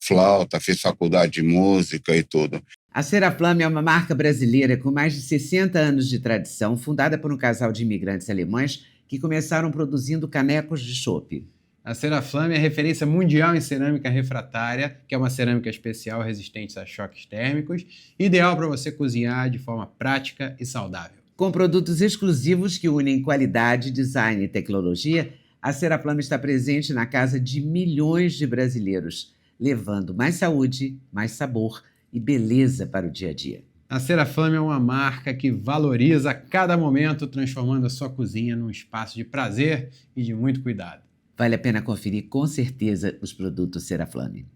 flauta, fiz faculdade de música e tudo. A Ceraflame é uma marca brasileira com mais de 60 anos de tradição, fundada por um casal de imigrantes alemães que começaram produzindo canecos de chopp. A Ceraflame é referência mundial em cerâmica refratária, que é uma cerâmica especial resistente a choques térmicos, ideal para você cozinhar de forma prática e saudável. Com produtos exclusivos que unem qualidade, design e tecnologia, a Ceraflame está presente na casa de milhões de brasileiros, levando mais saúde, mais sabor e beleza para o dia a dia. A Ceraflame é uma marca que valoriza cada momento, transformando a sua cozinha num espaço de prazer e de muito cuidado. Vale a pena conferir com certeza os produtos Ceraflame.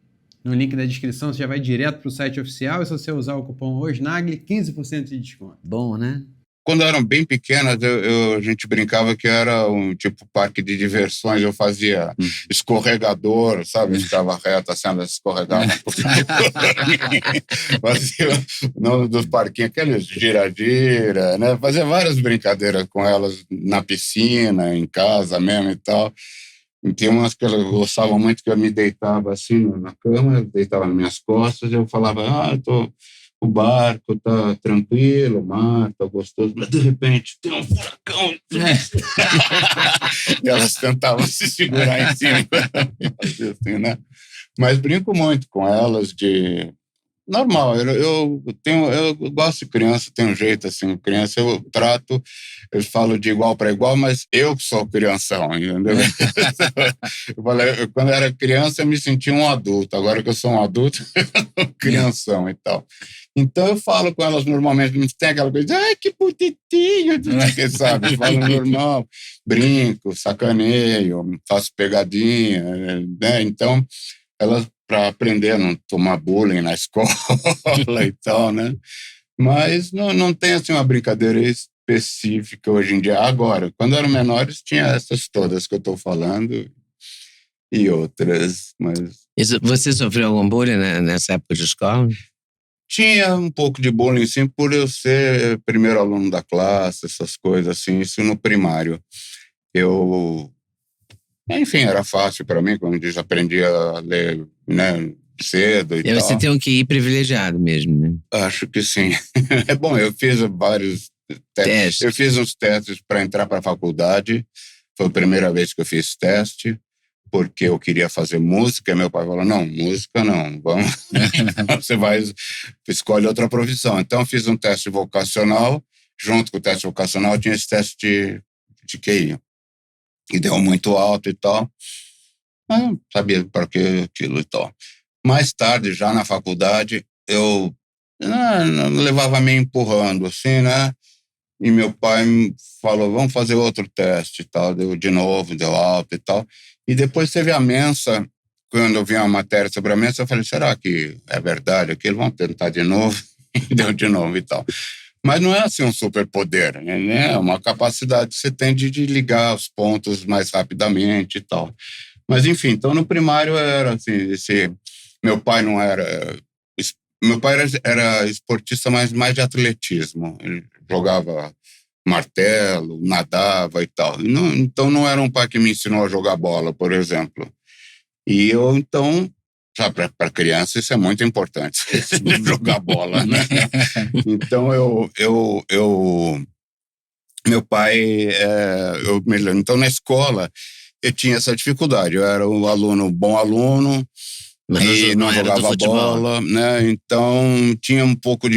No link da descrição você já vai direto para o site oficial e se você usar o cupom OSNAGLE, 15% de desconto. Bom, né? quando eram bem pequenas, a gente brincava que era um tipo parque de diversões. Eu fazia escorregador, sabe? Eu ficava reto, assim, elas escorregavam. Fazia o nome dos parquinhos, aqueles gira-gira, né? Fazia várias brincadeiras com elas na piscina, em casa mesmo e tal. E tinha umas que elas gostavam muito, que eu me deitava assim na cama, deitava nas minhas costas, e eu falava, o barco tá tranquilo, o mar tá gostoso, mas de repente tem um furacão. E elas tentavam se segurar em cima. Assim, né? Mas brinco muito com elas de... Normal, eu gosto de criança, tenho um jeito assim, criança eu trato, eu falo de igual para igual, mas eu sou crianção, entendeu? Quando eu era criança eu me sentia um adulto, agora que eu sou um adulto, crianção e tal. Então eu falo com elas normalmente, não tem aquela coisa, ai que bonitinho, sabe? Eu falo normal, brinco, sacaneio, faço pegadinha, né? Então elas, para aprender a não tomar bullying na escola e tal, né? Mas não tem assim uma brincadeira específica hoje em dia. Agora, quando eram menores, tinha essas todas que eu estou falando e outras, mas... Você sofreu algum bullying nessa época de escola? Tinha um pouco de bullying, sim, por eu ser primeiro aluno da classe, essas coisas assim, isso no primário. Enfim, era fácil para mim, como diz, aprendi a ler, né, cedo e tal. Você tem um QI privilegiado mesmo, né? Acho que sim. É bom, eu fiz vários testes. Eu fiz uns testes para entrar para a faculdade. Foi a primeira vez que eu fiz teste, porque eu queria fazer música. Meu pai falou, não, música não, vamos. Você escolhe outra profissão. Então eu fiz um teste vocacional. Junto com o teste vocacional tinha esse teste de QI. E deu muito alto e tal. Mas eu sabia para que aquilo e tal. Mais tarde, já na faculdade, eu levava meio empurrando, assim, né? E meu pai falou, vamos fazer outro teste e tal. Deu de novo, deu alto e tal. E depois teve a mensa. Quando eu vi uma matéria sobre a mensa, eu falei, será que é verdade aquilo? Vamos tentar de novo. E deu de novo e tal. Mas não é assim um superpoder, né? É uma capacidade que você tem de ligar os pontos mais rapidamente e tal. Mas, enfim, então no primário era assim, meu pai não era... Meu pai era esportista, mas mais de atletismo. Ele jogava martelo, nadava e tal. Então não era um pai que me ensinou a jogar bola, por exemplo. E eu, então... Para criança isso é muito importante, jogar bola, né? Então meu pai, então na escola eu tinha essa dificuldade, eu era um bom aluno, mas e não jogava bola, né? Então tinha um pouco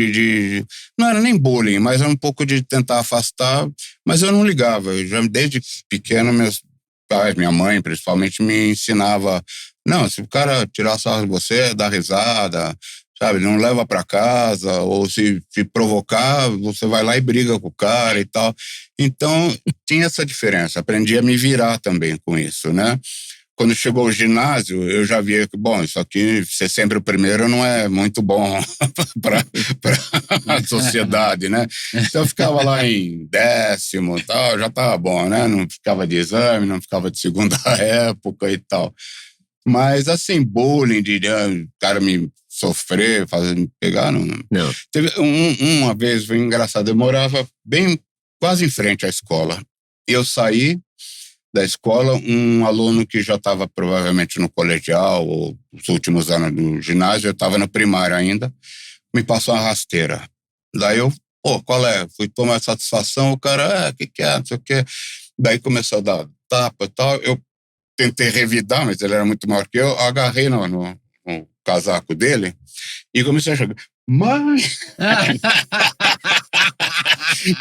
não era nem bullying, mas era um pouco de tentar afastar, mas eu não ligava, desde pequeno meus pais, minha mãe principalmente me ensinava, não, se o cara tirar sarro de você, dá risada, sabe, não leva para casa, ou se provocar, você vai lá e briga com o cara e tal. Então, tinha essa diferença, aprendi a me virar também com isso, né? Quando chegou o ginásio, eu já via que, bom, isso aqui, ser sempre o primeiro não é muito bom para a sociedade, né? Então eu ficava lá em 10º e tal, já estava bom, né? Não ficava de exame, não ficava de segunda época e tal. Mas, assim, bullying, o cara me sofrer, me pegar, não. Teve uma vez, foi engraçado, eu morava quase em frente à escola. Eu saí da escola, um aluno que já estava provavelmente no colegial, ou nos últimos anos do ginásio, eu estava no primário ainda, me passou uma rasteira. Daí eu, qual é? Fui tomar satisfação, o cara, que é, não sei o quê. Daí começou a dar tapa e tal, eu tentei revidar, mas ele era muito maior que eu, agarrei no casaco dele e comecei a jogar. Mãe!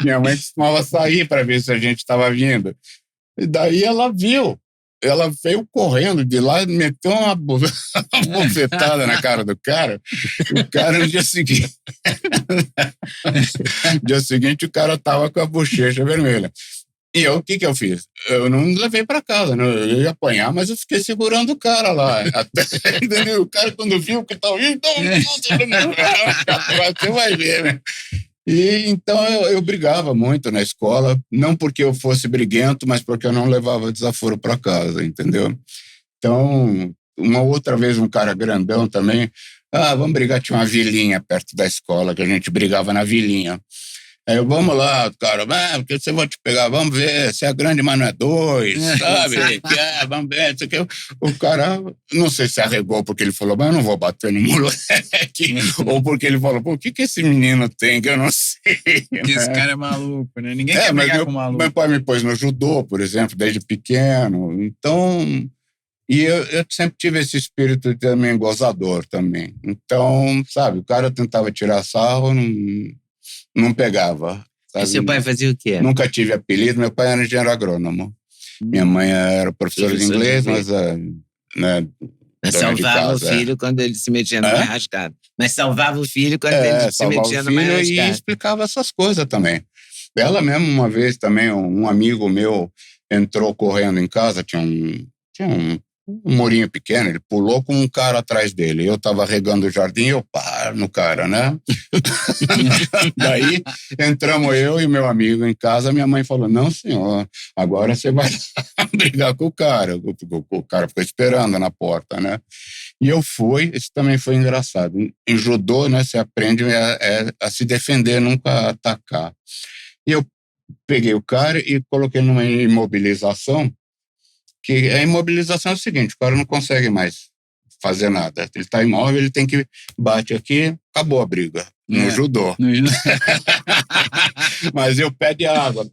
Minha mãe costumava sair para ver se a gente estava vindo. E daí ela viu. Ela veio correndo de lá e meteu uma bofetada na cara do cara. O cara, no dia seguinte... no dia seguinte, o cara tava com a bochecha vermelha. E eu, o que eu fiz? Eu não levei para casa, né? Eu ia apanhar, mas eu fiquei segurando o cara lá. Até, entendeu? O cara, quando viu que estava indo, então, você vai ver, né? E então eu brigava muito na escola, não porque eu fosse briguento, mas porque eu não levava desaforo para casa, entendeu? Então, uma outra vez um cara grandão também, vamos brigar, tinha uma vilinha perto da escola, que a gente brigava na vilinha. Aí eu, vamos lá, cara, porque você vai te pegar, vamos ver, você é grande, mas não é dois, sabe? Vamos ver, isso aqui. O cara, não sei se arregou porque ele falou, mas eu não vou bater no moleque, ou porque ele falou, pô, o que esse menino tem que eu não sei? Porque esse cara é maluco, né? Ninguém quer brigar com maluco. Meu pai me pôs no judô, por exemplo, desde pequeno, então... E eu sempre tive esse espírito também gozador também. Então, sabe, o cara tentava tirar sarro, não pegava. Sabe? E seu pai fazia o quê? Nunca tive apelido, meu pai era engenheiro agrônomo. Minha mãe era professora de inglês, mas... né, mas salvava o filho quando ele se metia numa rascada. Mas salvava o filho quando ele se metia numa rascada. E explicava essas coisas também. Ela mesmo, uma vez também, um amigo meu entrou correndo em casa, tinha um murinho pequeno, ele pulou com um cara atrás dele. Eu estava regando o jardim, eu paro no cara, né? Daí entramos eu e meu amigo em casa, minha mãe falou, não senhor, agora você vai brigar com o cara. O cara ficou esperando na porta, né? E eu fui, isso também foi engraçado. Em judô, né, você aprende a se defender, nunca atacar. E eu peguei o cara e coloquei numa imobilização, que a imobilização é o seguinte, o cara não consegue mais fazer nada. Ele está imóvel, ele tem que bate aqui, acabou a briga. No judô. Mas eu pede água.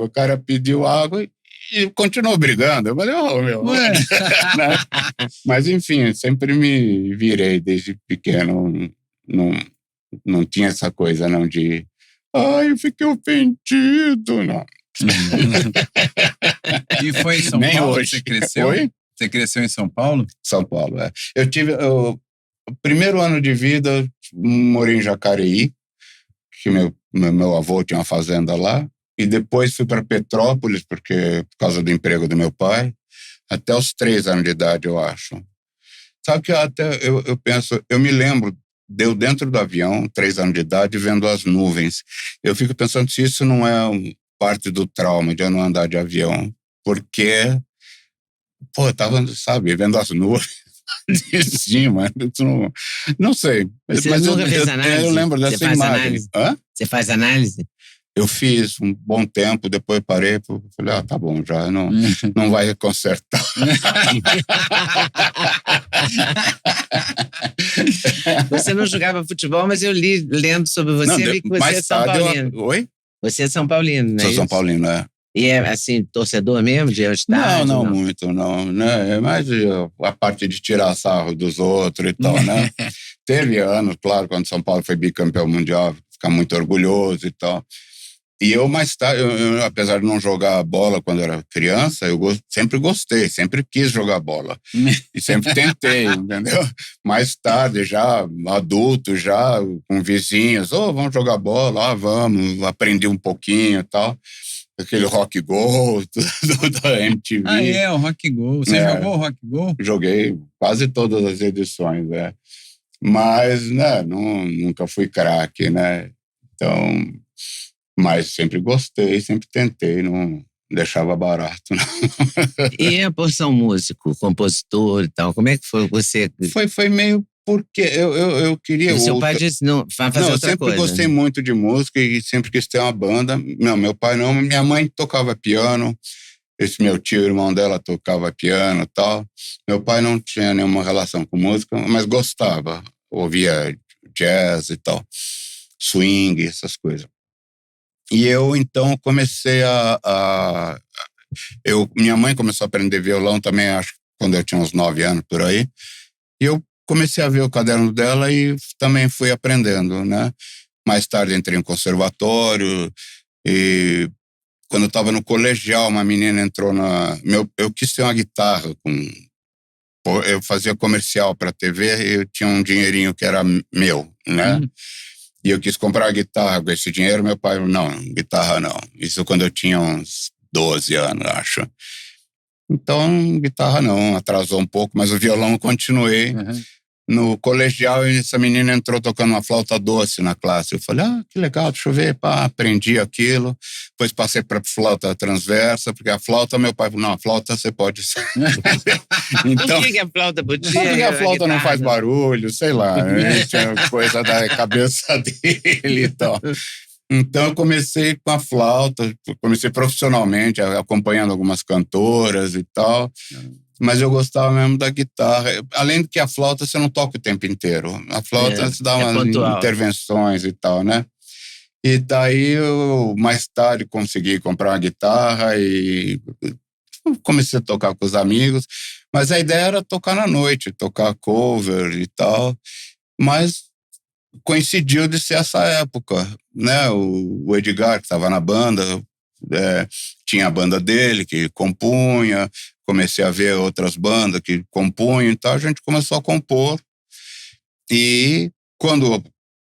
O cara pediu água e continuou brigando. Eu falei, meu. Né? Mas enfim, sempre me virei desde pequeno. Não tinha essa coisa não de eu fiquei ofendido, não. E foi em São Paulo que você cresceu? Oi? Você cresceu em São Paulo? São Paulo, é. Eu tive o primeiro ano de vida, morei em Jacareí, que meu avô tinha uma fazenda lá, e depois fui para Petrópolis, por causa do emprego do meu pai, até os 3 anos de idade, eu acho. Sabe que eu penso, eu me lembro, deu dentro do avião, 3 anos de idade, vendo as nuvens. Eu fico pensando se isso não é parte do trauma de eu não andar de avião, porque, eu tava, sabe, vendo as nuvens de cima, não sei. Você mas nunca fez análise? Eu lembro dessa imagem. Você faz análise? Eu fiz um bom tempo, depois parei, falei, tá bom, já não vai consertar. Você não jogava futebol, mas eu lendo sobre você, vi que você é São Paulino. Oi? Você é São Paulino, né? Sou São Paulino, é. E é, assim, torcedor mesmo de estádio? Não muito, não. Né? É mais a parte de tirar sarro dos outros e tal, né? Teve anos, claro, quando São Paulo foi bicampeão mundial, ficar muito orgulhoso e tal. E eu, mais tarde, apesar de não jogar bola quando era criança, eu sempre gostei, sempre quis jogar bola. E sempre tentei, entendeu? Mais tarde, já adulto, já com vizinhos, vamos jogar bola, vamos, aprendi um pouquinho e tal. Aquele Rock Go da MTV. O Rock Go. Você jogou o Rock Go? Joguei quase todas as edições, Mas, né, nunca fui craque, né? Então... Mas sempre gostei, sempre tentei, não deixava barato. Não. E a porção músico, compositor e tal, como é que foi você? Foi meio porque eu queria... Seu pai disse, não, vai fazer outra coisa. Eu sempre gostei muito de música e sempre quis ter uma banda. Não, meu pai não, minha mãe tocava piano, esse meu tio, irmão dela, tocava piano e tal. Meu pai não tinha nenhuma relação com música, mas gostava, ouvia jazz e tal, swing, essas coisas. E eu, então, comecei minha mãe começou a aprender violão também, acho, quando eu tinha uns 9 anos, por aí. E eu comecei a ver o caderno dela e também fui aprendendo, né? Mais tarde entrei em conservatório e quando eu estava no colegial, uma menina entrou eu quis ter uma guitarra eu fazia comercial para a TV e eu tinha um dinheirinho que era meu, né? E eu quis comprar a guitarra com esse dinheiro, meu pai falou, não, guitarra não. Isso quando eu tinha uns 12 anos, acho. Então, guitarra não, atrasou um pouco, mas o violão eu continuei. no colegial, essa menina entrou tocando uma flauta doce na classe. Eu falei, que legal, deixa eu ver. Pá, aprendi aquilo. Depois passei para flauta transversa, porque a flauta, meu pai falou, não, a flauta você pode... Então, por que a flauta podia? Porque a flauta não faz barulho, sei lá. Tinha coisa da cabeça dele e tal. Então, eu comecei com a flauta, comecei profissionalmente, acompanhando algumas cantoras e tal. Mas eu gostava mesmo da guitarra. Além de que a flauta você não toca o tempo inteiro. A flauta você dá umas intervenções e tal, né? E daí eu, mais tarde, consegui comprar uma guitarra e comecei a tocar com os amigos. Mas a ideia era tocar na noite, tocar cover e tal. Mas coincidiu de ser essa época, né? O Edgar, que estava na banda, tinha a banda dele, que compunha. Comecei a ver outras bandas que compunham e tal, a gente começou a compor. E quando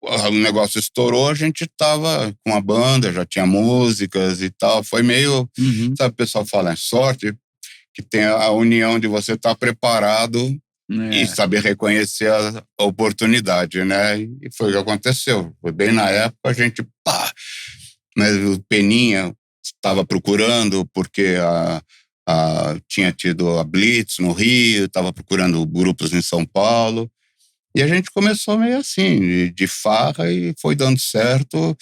o negócio estourou, a gente estava com a banda, já tinha músicas e tal. Foi meio, sabe, o pessoal fala, é sorte, que tem a união de você estar preparado e saber reconhecer a oportunidade, né? E foi o que aconteceu. Foi bem na época, a gente, mas o Peninha estava procurando, porque tinha tido a Blitz no Rio, estava procurando grupos em São Paulo, e a gente começou meio assim, de farra, e foi dando certo.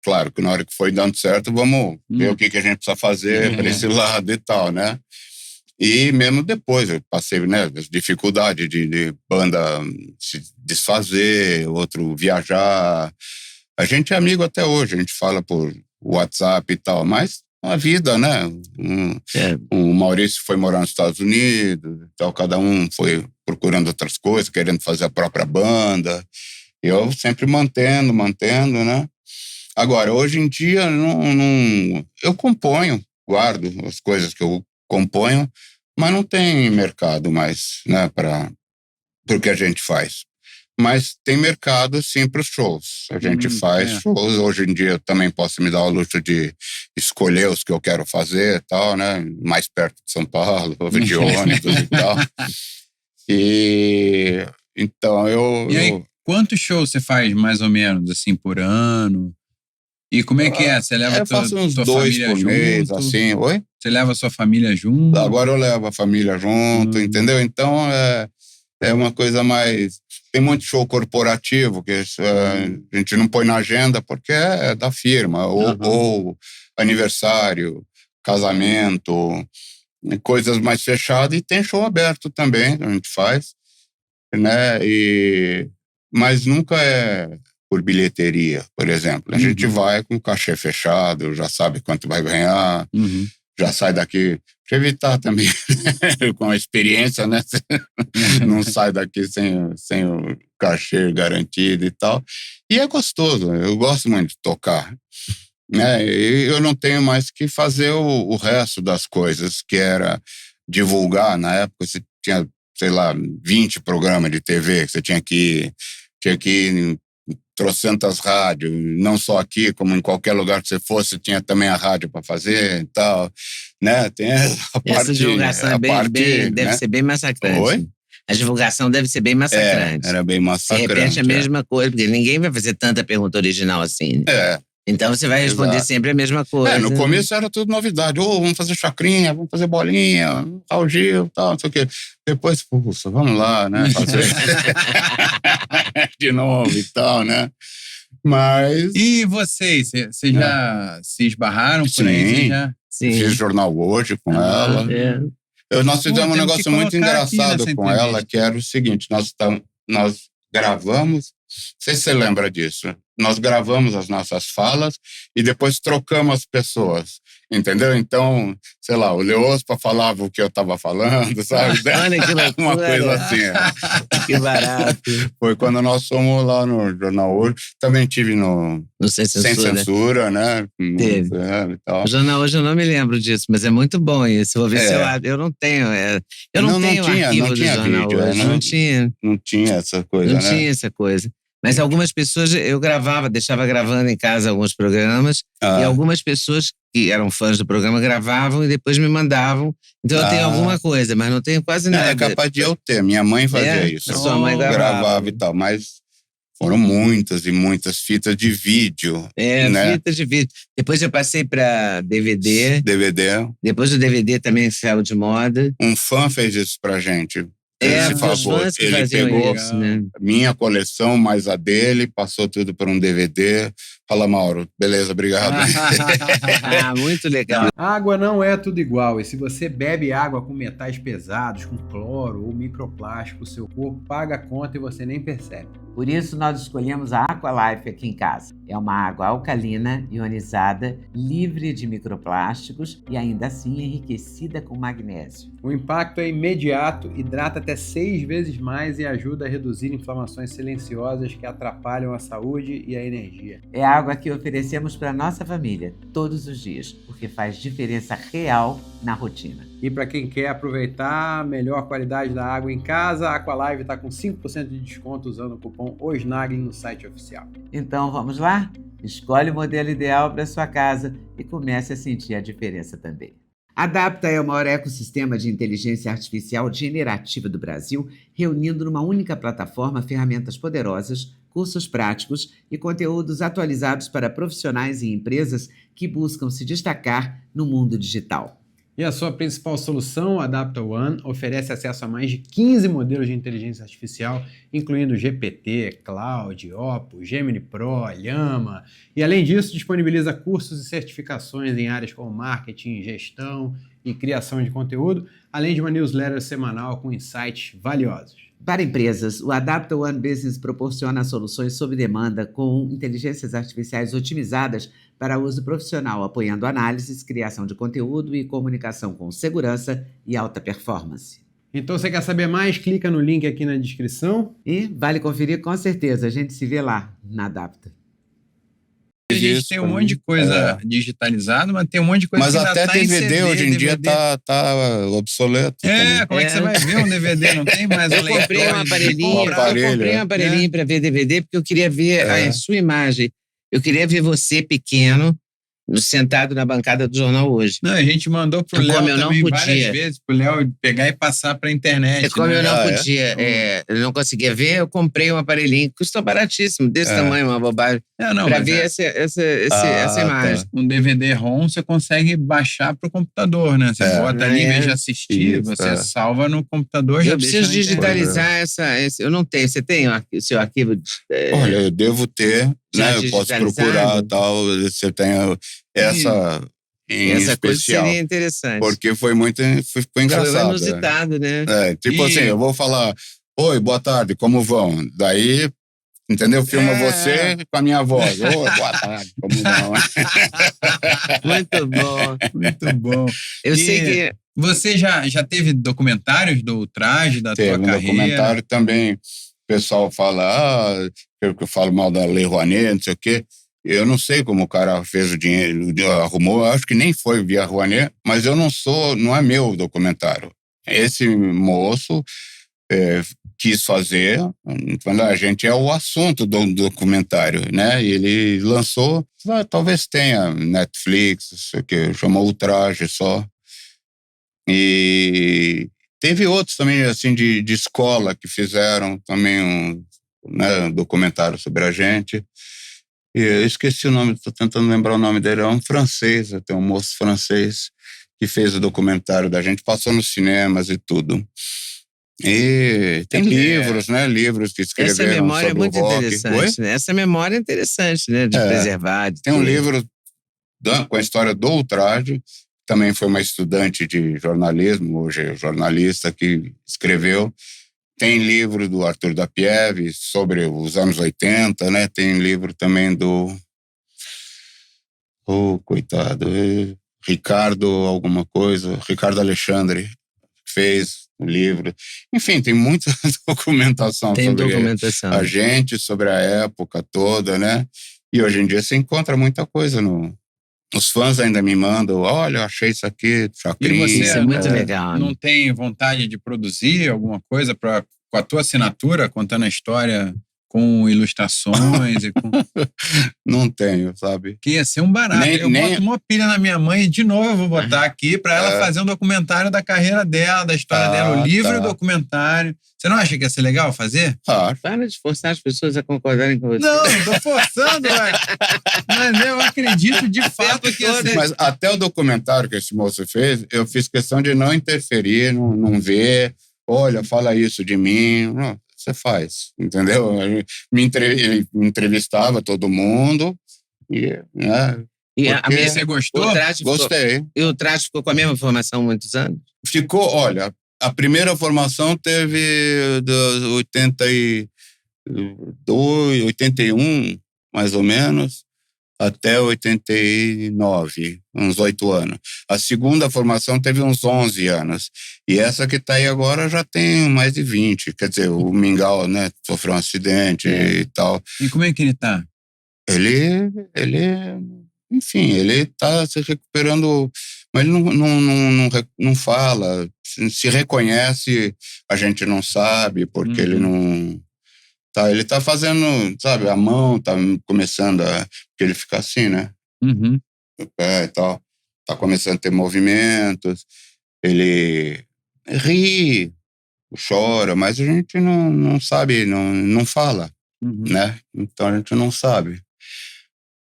Claro que na hora que foi dando certo, vamos ver o que a gente precisa fazer para esse lado e tal, né? E mesmo depois, eu passei, né, as dificuldades de banda se desfazer, outro viajar. A gente é amigo até hoje, a gente fala por WhatsApp e tal, mas a vida, né? O Maurício foi morar nos Estados Unidos, então cada um foi procurando outras coisas, querendo fazer a própria banda. Eu sempre mantendo, né? Agora, hoje em dia, eu componho, guardo as coisas que eu componho, mas não tem mercado mais, né, para o que a gente faz. Mas tem mercado, sim, para os shows. A gente faz shows. Hoje em dia eu também posso me dar o luxo de escolher os que eu quero fazer e tal, né? Mais perto de São Paulo, de ônibus e tal. E então E aí, quantos shows você faz, mais ou menos, assim, por ano? E como é que é? Você leva eu faço uns 2 por mês, assim. Oi? Você leva a sua família junto? Agora eu levo a família junto, entendeu? Então é uma coisa mais... Tem muito show corporativo que a gente não põe na agenda porque é da firma, ou aniversário, casamento, coisas mais fechadas, e tem show aberto também, a gente faz, né? Mas nunca é por bilheteria, por exemplo. A gente vai com o cachê fechado, já sabe quanto vai ganhar, já sai daqui, para evitar também, com a experiência, né? Não sai daqui sem o cachê garantido e tal. E é gostoso, eu gosto muito de tocar, né? E eu não tenho mais que fazer o resto das coisas, que era divulgar. Na época você tinha, sei lá, 20 programas de TV que você tinha que ir trocentas rádios, não só aqui, como em qualquer lugar que você fosse, tinha também a rádio para fazer e tal, né? Tem a parte... Essa divulgação deve ser bem massacrante. Oi? A divulgação deve ser bem massacrante. Era bem massacrante. Você repete a mesma coisa, porque ninguém vai fazer tanta pergunta original assim. Então você vai responder sempre a mesma coisa. No começo era tudo novidade. Vamos fazer chacrinha, vamos fazer bolinha, Raul Gil, tal, não sei o quê. Depois, vamos lá, né? Fazer de novo e tal, né? Mas... E vocês já se esbarraram por aí? Sim. Fiz Jornal Hoje com ela. Nós fizemos um negócio muito engraçado com ela, que era o seguinte, nós gravamos, não sei se você lembra disso, nós gravamos as nossas falas e depois trocamos as pessoas, entendeu? Então, sei lá, o Leospa falava o que eu estava falando, sabe? Olha que loucura. Uma coisa assim. Que barato. Foi quando nós fomos lá no Jornal Hoje. Também tive no Sem Censura, né? Teve. E tal. O Jornal Hoje eu não me lembro disso, mas é muito bom isso. Vou ver se eu não tenho. Eu não tenho arquivo do Jornal Hoje. Não tinha. Não tinha essa coisa, né? Não tinha essa coisa. Mas algumas pessoas, eu deixava gravando em casa alguns programas, e algumas pessoas que eram fãs do programa gravavam e depois me mandavam. Então eu tenho alguma coisa, mas não tenho quase nada. É capaz de eu ter. Minha mãe fazia isso. Sua mãe gravava e tal, mas foram muitas e muitas fitas de vídeo. Né? Fitas de vídeo. Depois eu passei para DVD. Depois o DVD também saiu de moda. Um fã fez isso pra gente. Esse favor. Ele pegou isso, né? minha coleção, mais a dele, passou tudo para um DVD. Fala, Mauro. Beleza, obrigado. Muito legal. Água não é tudo igual. E se você bebe água com metais pesados, com cloro ou microplástico, seu corpo paga a conta e você nem percebe. Por isso, nós escolhemos a Aqualife aqui em casa. É uma água alcalina, ionizada, livre de microplásticos e ainda assim enriquecida com magnésio. O impacto é imediato, hidrata até 6 vezes mais e ajuda a reduzir inflamações silenciosas que atrapalham a saúde e a energia. É a água que oferecemos para nossa família todos os dias, porque faz diferença real na rotina. E para quem quer aproveitar a melhor qualidade da água em casa, a Aqualive está com 5% de desconto usando o cupom OSNAGLIN no site oficial. Então vamos lá? Escolhe o modelo ideal para sua casa e comece a sentir a diferença também. A Adapta é o maior ecossistema de inteligência artificial generativa do Brasil, reunindo numa única plataforma ferramentas poderosas, cursos práticos e conteúdos atualizados para profissionais e empresas que buscam se destacar no mundo digital. E a sua principal solução, a Adapta One, oferece acesso a mais de 15 modelos de inteligência artificial, incluindo GPT, Cloud, Opus, Gemini Pro, Llama. E, além disso, disponibiliza cursos e certificações em áreas como marketing, gestão e criação de conteúdo, além de uma newsletter semanal com insights valiosos. Para empresas, o Adapta One Business proporciona soluções sob demanda com inteligências artificiais otimizadas para uso profissional, apoiando análises, criação de conteúdo e comunicação com segurança e alta performance. Então, você quer saber mais? Clica no link aqui na descrição. E vale conferir com certeza. A gente se vê lá na Adapta. A gente tem um monte de coisa digitalizada, mas tem um monte de coisa que ainda até tá DVD em CD, hoje em dia tá obsoleto. Como é que você vai ver um DVD? Não tem mais Eu comprei um aparelhinho para ver DVD porque eu queria ver a sua imagem. Eu queria ver você pequeno, sentado na bancada do Jornal Hoje. Não, a gente mandou pro Léo também várias vezes, pro Léo pegar e passar pra internet. Como eu não podia, eu não conseguia ver, eu comprei um aparelhinho, custou baratíssimo, desse tamanho, uma bobagem, pra ver essa imagem. Um DVD-ROM você consegue baixar pro computador, né? Você bota ali, em vez de assistir, você salva no computador. Eu preciso digitalizar eu não tenho, você tem o seu arquivo? Olha, eu devo ter, né? Eu posso procurar e tal, você tem essa coisa seria interessante. Porque ficou engraçado. Foi inusitado, né? Assim, eu vou falar, oi, boa tarde, como vão? Daí, entendeu? Filma você com a minha voz. Oi, boa tarde, como vão? Muito bom. Muito bom. Eu sei que... Você já teve documentários do Ultraje, da tua carreira? Teve um documentário também. O pessoal fala, eu falo mal da Lei Rouanet, não sei o quê. Eu não sei como o cara fez o dinheiro, arrumou, eu acho que nem foi via Rouanet, mas não é meu documentário. Esse moço quis fazer, então a gente é o assunto do documentário, né? E ele lançou, talvez tenha Netflix, sei o que, chamou Ultraje só. E teve outros também, assim, de escola que fizeram também um documentário sobre a gente. Eu esqueci o nome, estou tentando lembrar o nome dele, é um francês, tem um moço francês que fez o documentário da gente, passou nos cinemas e tudo. E tem livros, né? Livros que escreveram sobre o rock. Essa memória é muito interessante, né? Essa memória é interessante, né? De preservar. Tem um livro com a história do Ultraje, também foi uma estudante de jornalismo, hoje é jornalista, que escreveu. Tem livro do Arthur da Pieve sobre os anos 80, né? Tem livro também do... coitado, Ricardo alguma coisa, Ricardo Alexandre fez um livro. Enfim, tem muita documentação sobre a gente, sobre a época toda, né? E hoje em dia você encontra muita coisa Os fãs ainda me mandam, olha, eu achei isso aqui, chacrinha. E você, muito legal. Não tem vontade de produzir alguma coisa com a tua assinatura, contando a história com ilustrações e com... Não tenho, sabe? Que ia ser um barato. Eu boto uma pilha na minha mãe e de novo eu vou botar aqui para ela fazer um documentário da carreira dela, da história dela, o livro e o documentário. Você não acha que ia ser legal fazer? Para de forçar as pessoas a concordarem com você. Não tô forçando, mas eu acredito de fato que ia ser... Mas até o documentário que esse moço fez, eu fiz questão de não interferir, não ver. Olha, fala isso de mim. Não, você faz, entendeu? Ele me entrevistava todo mundo. E você gostou? Gostei. E o traje ficou com a mesma formação há muitos anos? Ficou, olha, a primeira formação teve dos 81, mais ou menos, até 89, uns 8 anos. A segunda formação teve uns 11 anos. E essa que está aí agora já tem mais de 20. Quer dizer, o Mingau, né, sofreu um acidente e tal. E como é que ele está? Enfim, ele está se recuperando, mas ele não fala. Se reconhece, a gente não sabe, porque ele não... Ele tá fazendo, sabe, a mão tá começando a... Porque ele fica assim, né? O pé e tal. Tá começando a ter movimentos. Ele ri, chora, mas a gente não sabe, não fala, né? Então a gente não sabe.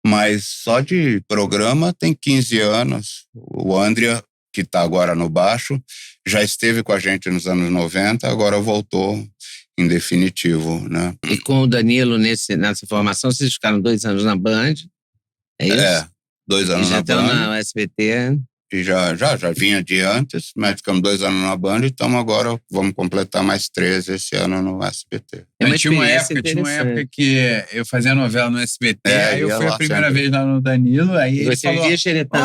Mas só de programa tem 15 anos. O Andrea, que tá agora no baixo, já esteve com a gente nos anos 90, agora voltou em definitivo, né? E com o Danilo nessa formação, vocês ficaram 2 anos na Band, é isso? 2 anos na Band. E já estão na SBT. E já vinha de antes, mas ficamos 2 anos na Band e estamos agora, vamos completar mais 13 esse ano no SBT. Tinha uma época que eu fazia novela no SBT, aí eu fui a primeira vez lá no Danilo, aí ele falou,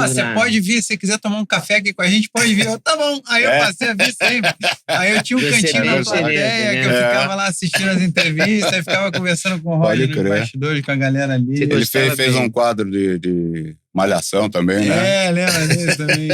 você pode vir, se você quiser tomar um café aqui com a gente, pode vir. Eu, tá bom. Aí eu passei a vir sempre. Aí eu tinha um cantinho na plateia, que eu ficava lá assistindo as entrevistas, aí ficava conversando com o Roger nos bastidores, com a galera ali. Ele fez um quadro de Malhação também, né? Lembra disso também.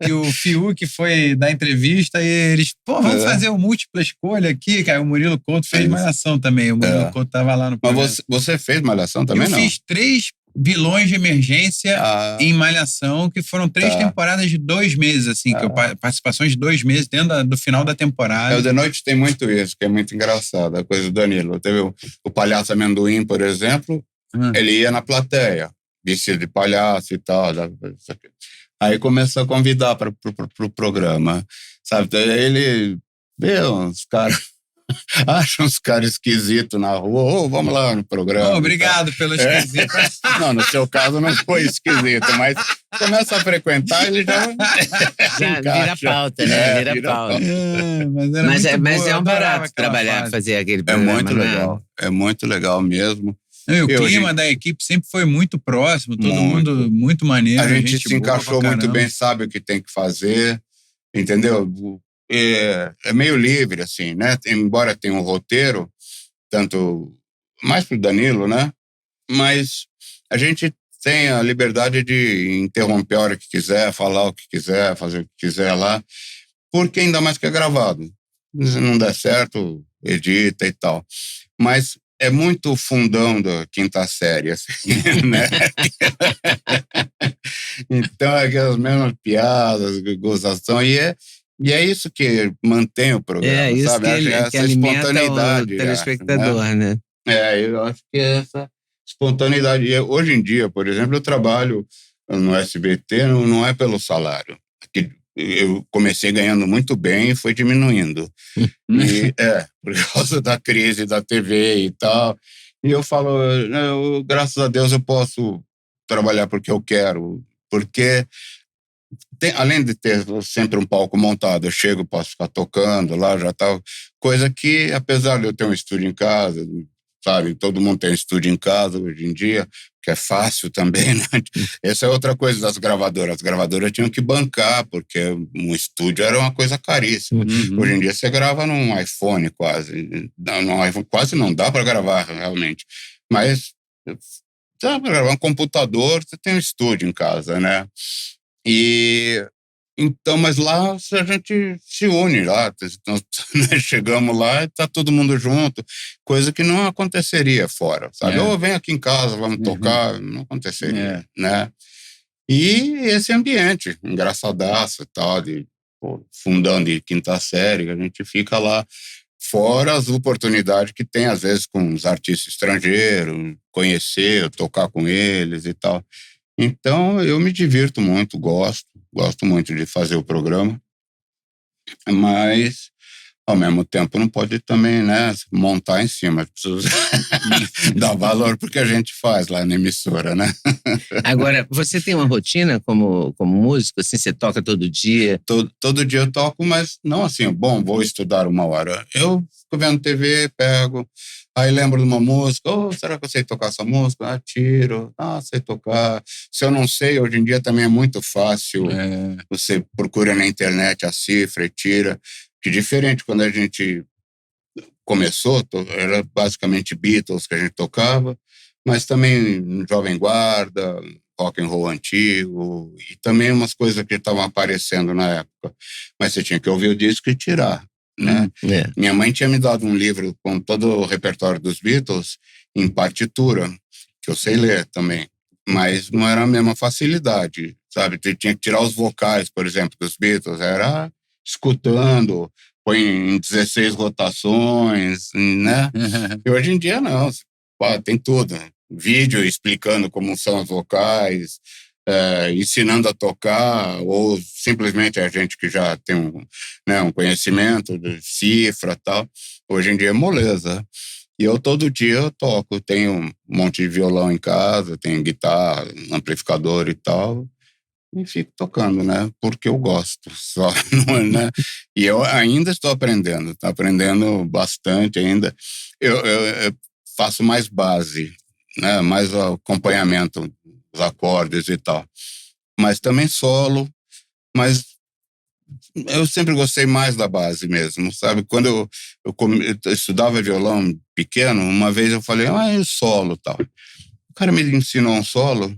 E o Fiuk foi dar entrevista e eles, vamos fazer o múltipla escolha aqui, cara. O Murilo Couto fez Malhação também. O Murilo Couto tava lá no programa. Mas você fez Malhação também, não? Eu fiz 3 vilões de emergência em Malhação, que foram 3 temporadas de 2 meses, assim, participações de 2 meses dentro do final da temporada. O The Noite tem muito isso, que é muito engraçado, a coisa do Danilo. Teve o Palhaço Amendoim, por exemplo, ele ia na plateia, vestido de palhaço e tal. Aí começou a convidar para o programa, sabe? Ele vê uns caras, acha uns caras esquisitos na rua, vamos lá no programa. Obrigado pelo esquisito. Não, no seu caso não foi esquisito, mas começa a frequentar, ele já vira pauta, né? Vira pauta. Mas é um barato trabalhar, fazer aquele programa. É muito legal, é muito legal mesmo. O clima da equipe sempre foi muito próximo, todo mundo muito maneiro. A gente se encaixou muito bem, sabe o que tem que fazer, entendeu? É meio livre, assim, né? Embora tenha um roteiro, tanto mais pro Danilo, né? Mas a gente tem a liberdade de interromper a hora que quiser, falar o que quiser, fazer o que quiser lá, porque ainda mais que é gravado. Se não der certo, edita e tal. Mas é muito fundão da quinta série, assim, né? Então, aquelas mesmas piadas, gozação, e é isso que mantém o programa, isso sabe? Que espontaneidade. O telespectador, né? Eu acho que é essa espontaneidade. E hoje em dia, por exemplo, eu trabalho no SBT, não é pelo salário. Eu comecei ganhando muito bem e foi diminuindo. Por causa da crise da TV e tal. E eu falo, graças a Deus eu posso trabalhar porque eu quero. Porque, além de ter sempre um palco montado, eu chego, posso ficar tocando lá, já tal. Coisa que, apesar de eu ter um estúdio em casa, sabe? Todo mundo tem estúdio em casa hoje em dia, que é fácil também, né? Essa é outra coisa das gravadoras. As gravadoras tinham que bancar, porque um estúdio era uma coisa caríssima. Hoje em dia você grava num iPhone quase. No iPhone quase não dá para gravar, realmente. Mas dá para gravar um computador, você tem um estúdio em casa, né? E Então, mas lá a gente se une lá, então, chegamos lá e tá todo mundo junto, coisa que não aconteceria fora, sabe? Ou vem aqui em casa, vamos tocar, não aconteceria, né? E esse ambiente, engraçadaço e tal, fundão de quinta série, a gente fica lá, fora as oportunidades que tem, às vezes, com os artistas estrangeiros, conhecer, tocar com eles e tal. Então, eu me divirto muito, gosto muito de fazer o programa, mas, ao mesmo tempo, não pode também, né, montar em cima, precisa dar valor porque a gente faz lá na emissora, né? Agora, você tem uma rotina como músico, assim, você toca todo dia? Todo dia eu toco, mas não assim, bom, vou estudar 1 hora. Eu fico vendo TV, pego, aí lembro de uma música, será que eu sei tocar essa música? Tiro, sei tocar. Se eu não sei, hoje em dia também é muito fácil, você procura na internet a cifra e tira, que diferente quando a gente começou, era basicamente Beatles que a gente tocava, mas também Jovem Guarda, rock and roll antigo, e também umas coisas que estavam aparecendo na época. Mas você tinha que ouvir o disco e tirar, né? Minha mãe tinha me dado um livro com todo o repertório dos Beatles em partitura, que eu sei ler também, mas não era a mesma facilidade, sabe? Você tinha que tirar os vocais, por exemplo, dos Beatles, era escutando, põe em 16 rotações, né? E hoje em dia não, tem tudo. Vídeo explicando como são as vocais, ensinando a tocar, ou simplesmente a gente que já tem um conhecimento de cifra e tal. Hoje em dia é moleza. E eu todo dia eu toco, tenho um monte de violão em casa, tenho guitarra, amplificador e tal, e fico tocando, né? Porque eu gosto, só, né? E eu ainda estou aprendendo bastante ainda. Eu faço mais base, né? Mais acompanhamento, os acordes e tal. Mas também solo, mas eu sempre gostei mais da base mesmo, sabe? Quando eu estudava violão pequeno, uma vez eu falei, solo e tal. O cara me ensinou um solo,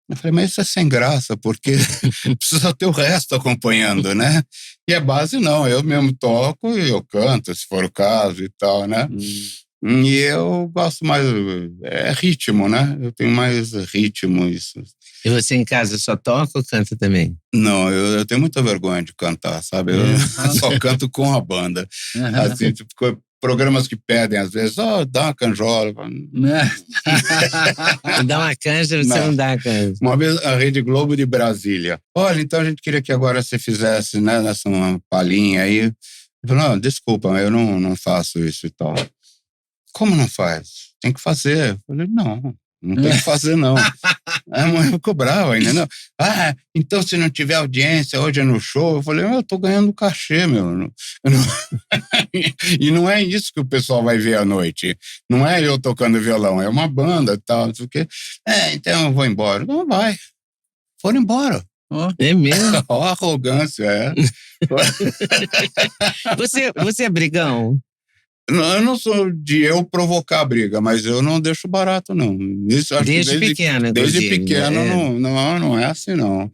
eu falei, mas isso é sem graça, porque precisa ter o resto acompanhando, né? E a base não, eu mesmo toco e eu canto, se for o caso e tal, né? E eu gosto mais, ritmo, né? Eu tenho mais ritmo, isso. E você em casa só toca ou canta também? Não, eu tenho muita vergonha de cantar, sabe? Eu só canto com a banda. Assim, tipo, programas que pedem, às vezes, dá uma canjola. Dá uma canja, você não dá a canja. Uma vez a Rede Globo de Brasília. Olha, então a gente queria que agora você fizesse, né, nessa uma palhinha aí. Eu falei, não, desculpa, mas eu não faço isso e tal. Como não faz? Tem que fazer. Eu falei, não tem que fazer, não. A mãe ficou brava ainda, não. Então se não tiver audiência hoje é no show. Eu falei, eu tô ganhando cachê, meu. E não é isso que o pessoal vai ver à noite. Não é eu tocando violão, é uma banda e tal, não sei o quê. Então eu vou embora. Não vai. Foram embora. É mesmo? Ó, a arrogância, Você é brigão? Eu não sou de eu provocar a briga, mas eu não deixo barato, não. Isso, acho desde pequeno, desde pequeno, não é assim, não.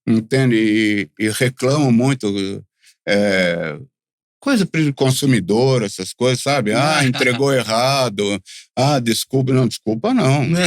Entende? E reclamo muito. Coisa para consumidor, essas coisas, sabe? Entregou errado. Desculpa. Não, desculpa não. Não me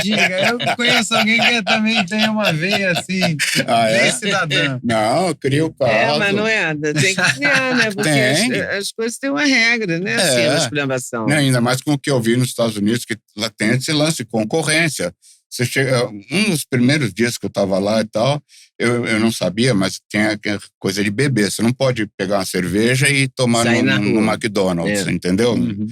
diga. Eu conheço alguém que também tem uma veia assim, bem cidadã. Não, cria o caso. Mas não é, tem que criar, né? Porque as coisas têm uma regra, né? Assim, a explicação. Ainda mais com o que eu vi nos Estados Unidos, que lá tem esse lance de concorrência. Você chega, um dos primeiros dias que eu estava lá e tal, eu não sabia, mas tem aquela coisa de beber. Você não pode pegar uma cerveja e tomar no McDonald's, entendeu? Uhum.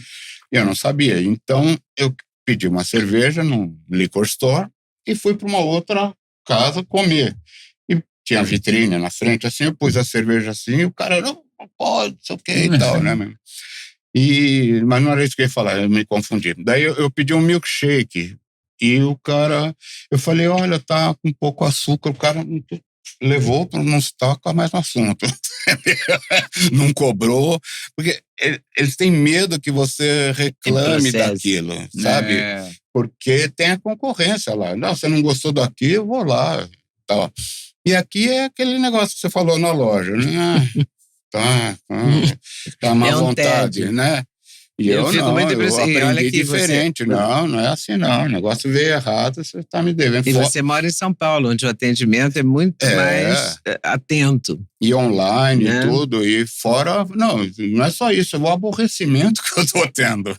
Eu não sabia. Então, eu pedi uma cerveja no liquor store e fui para uma outra casa comer. E tinha vitrine na frente, assim, eu pus a cerveja assim, e o cara, não pode, não sei o que e tal, né? Mas não era isso que eu ia falar, eu me confundi. Daí eu pedi um milkshake. E o cara, eu falei, olha, tá com pouco açúcar. O cara levou para não tocar mais no assunto. Não cobrou, porque eles têm medo que você reclame daquilo, sabe? Porque tem a concorrência lá. Não, você não gostou daquilo, eu vou lá. Tal. E aqui é aquele negócio que você falou na loja, né? Tá má vontade, né? E eu fico não, muito eu aprendi diferente. Você... Não é assim não. O negócio veio errado, você tá me devendo. E você mora em São Paulo, onde o atendimento é muito mais atento. E online e tudo, e fora... Não é só isso, é o aborrecimento que eu tô tendo.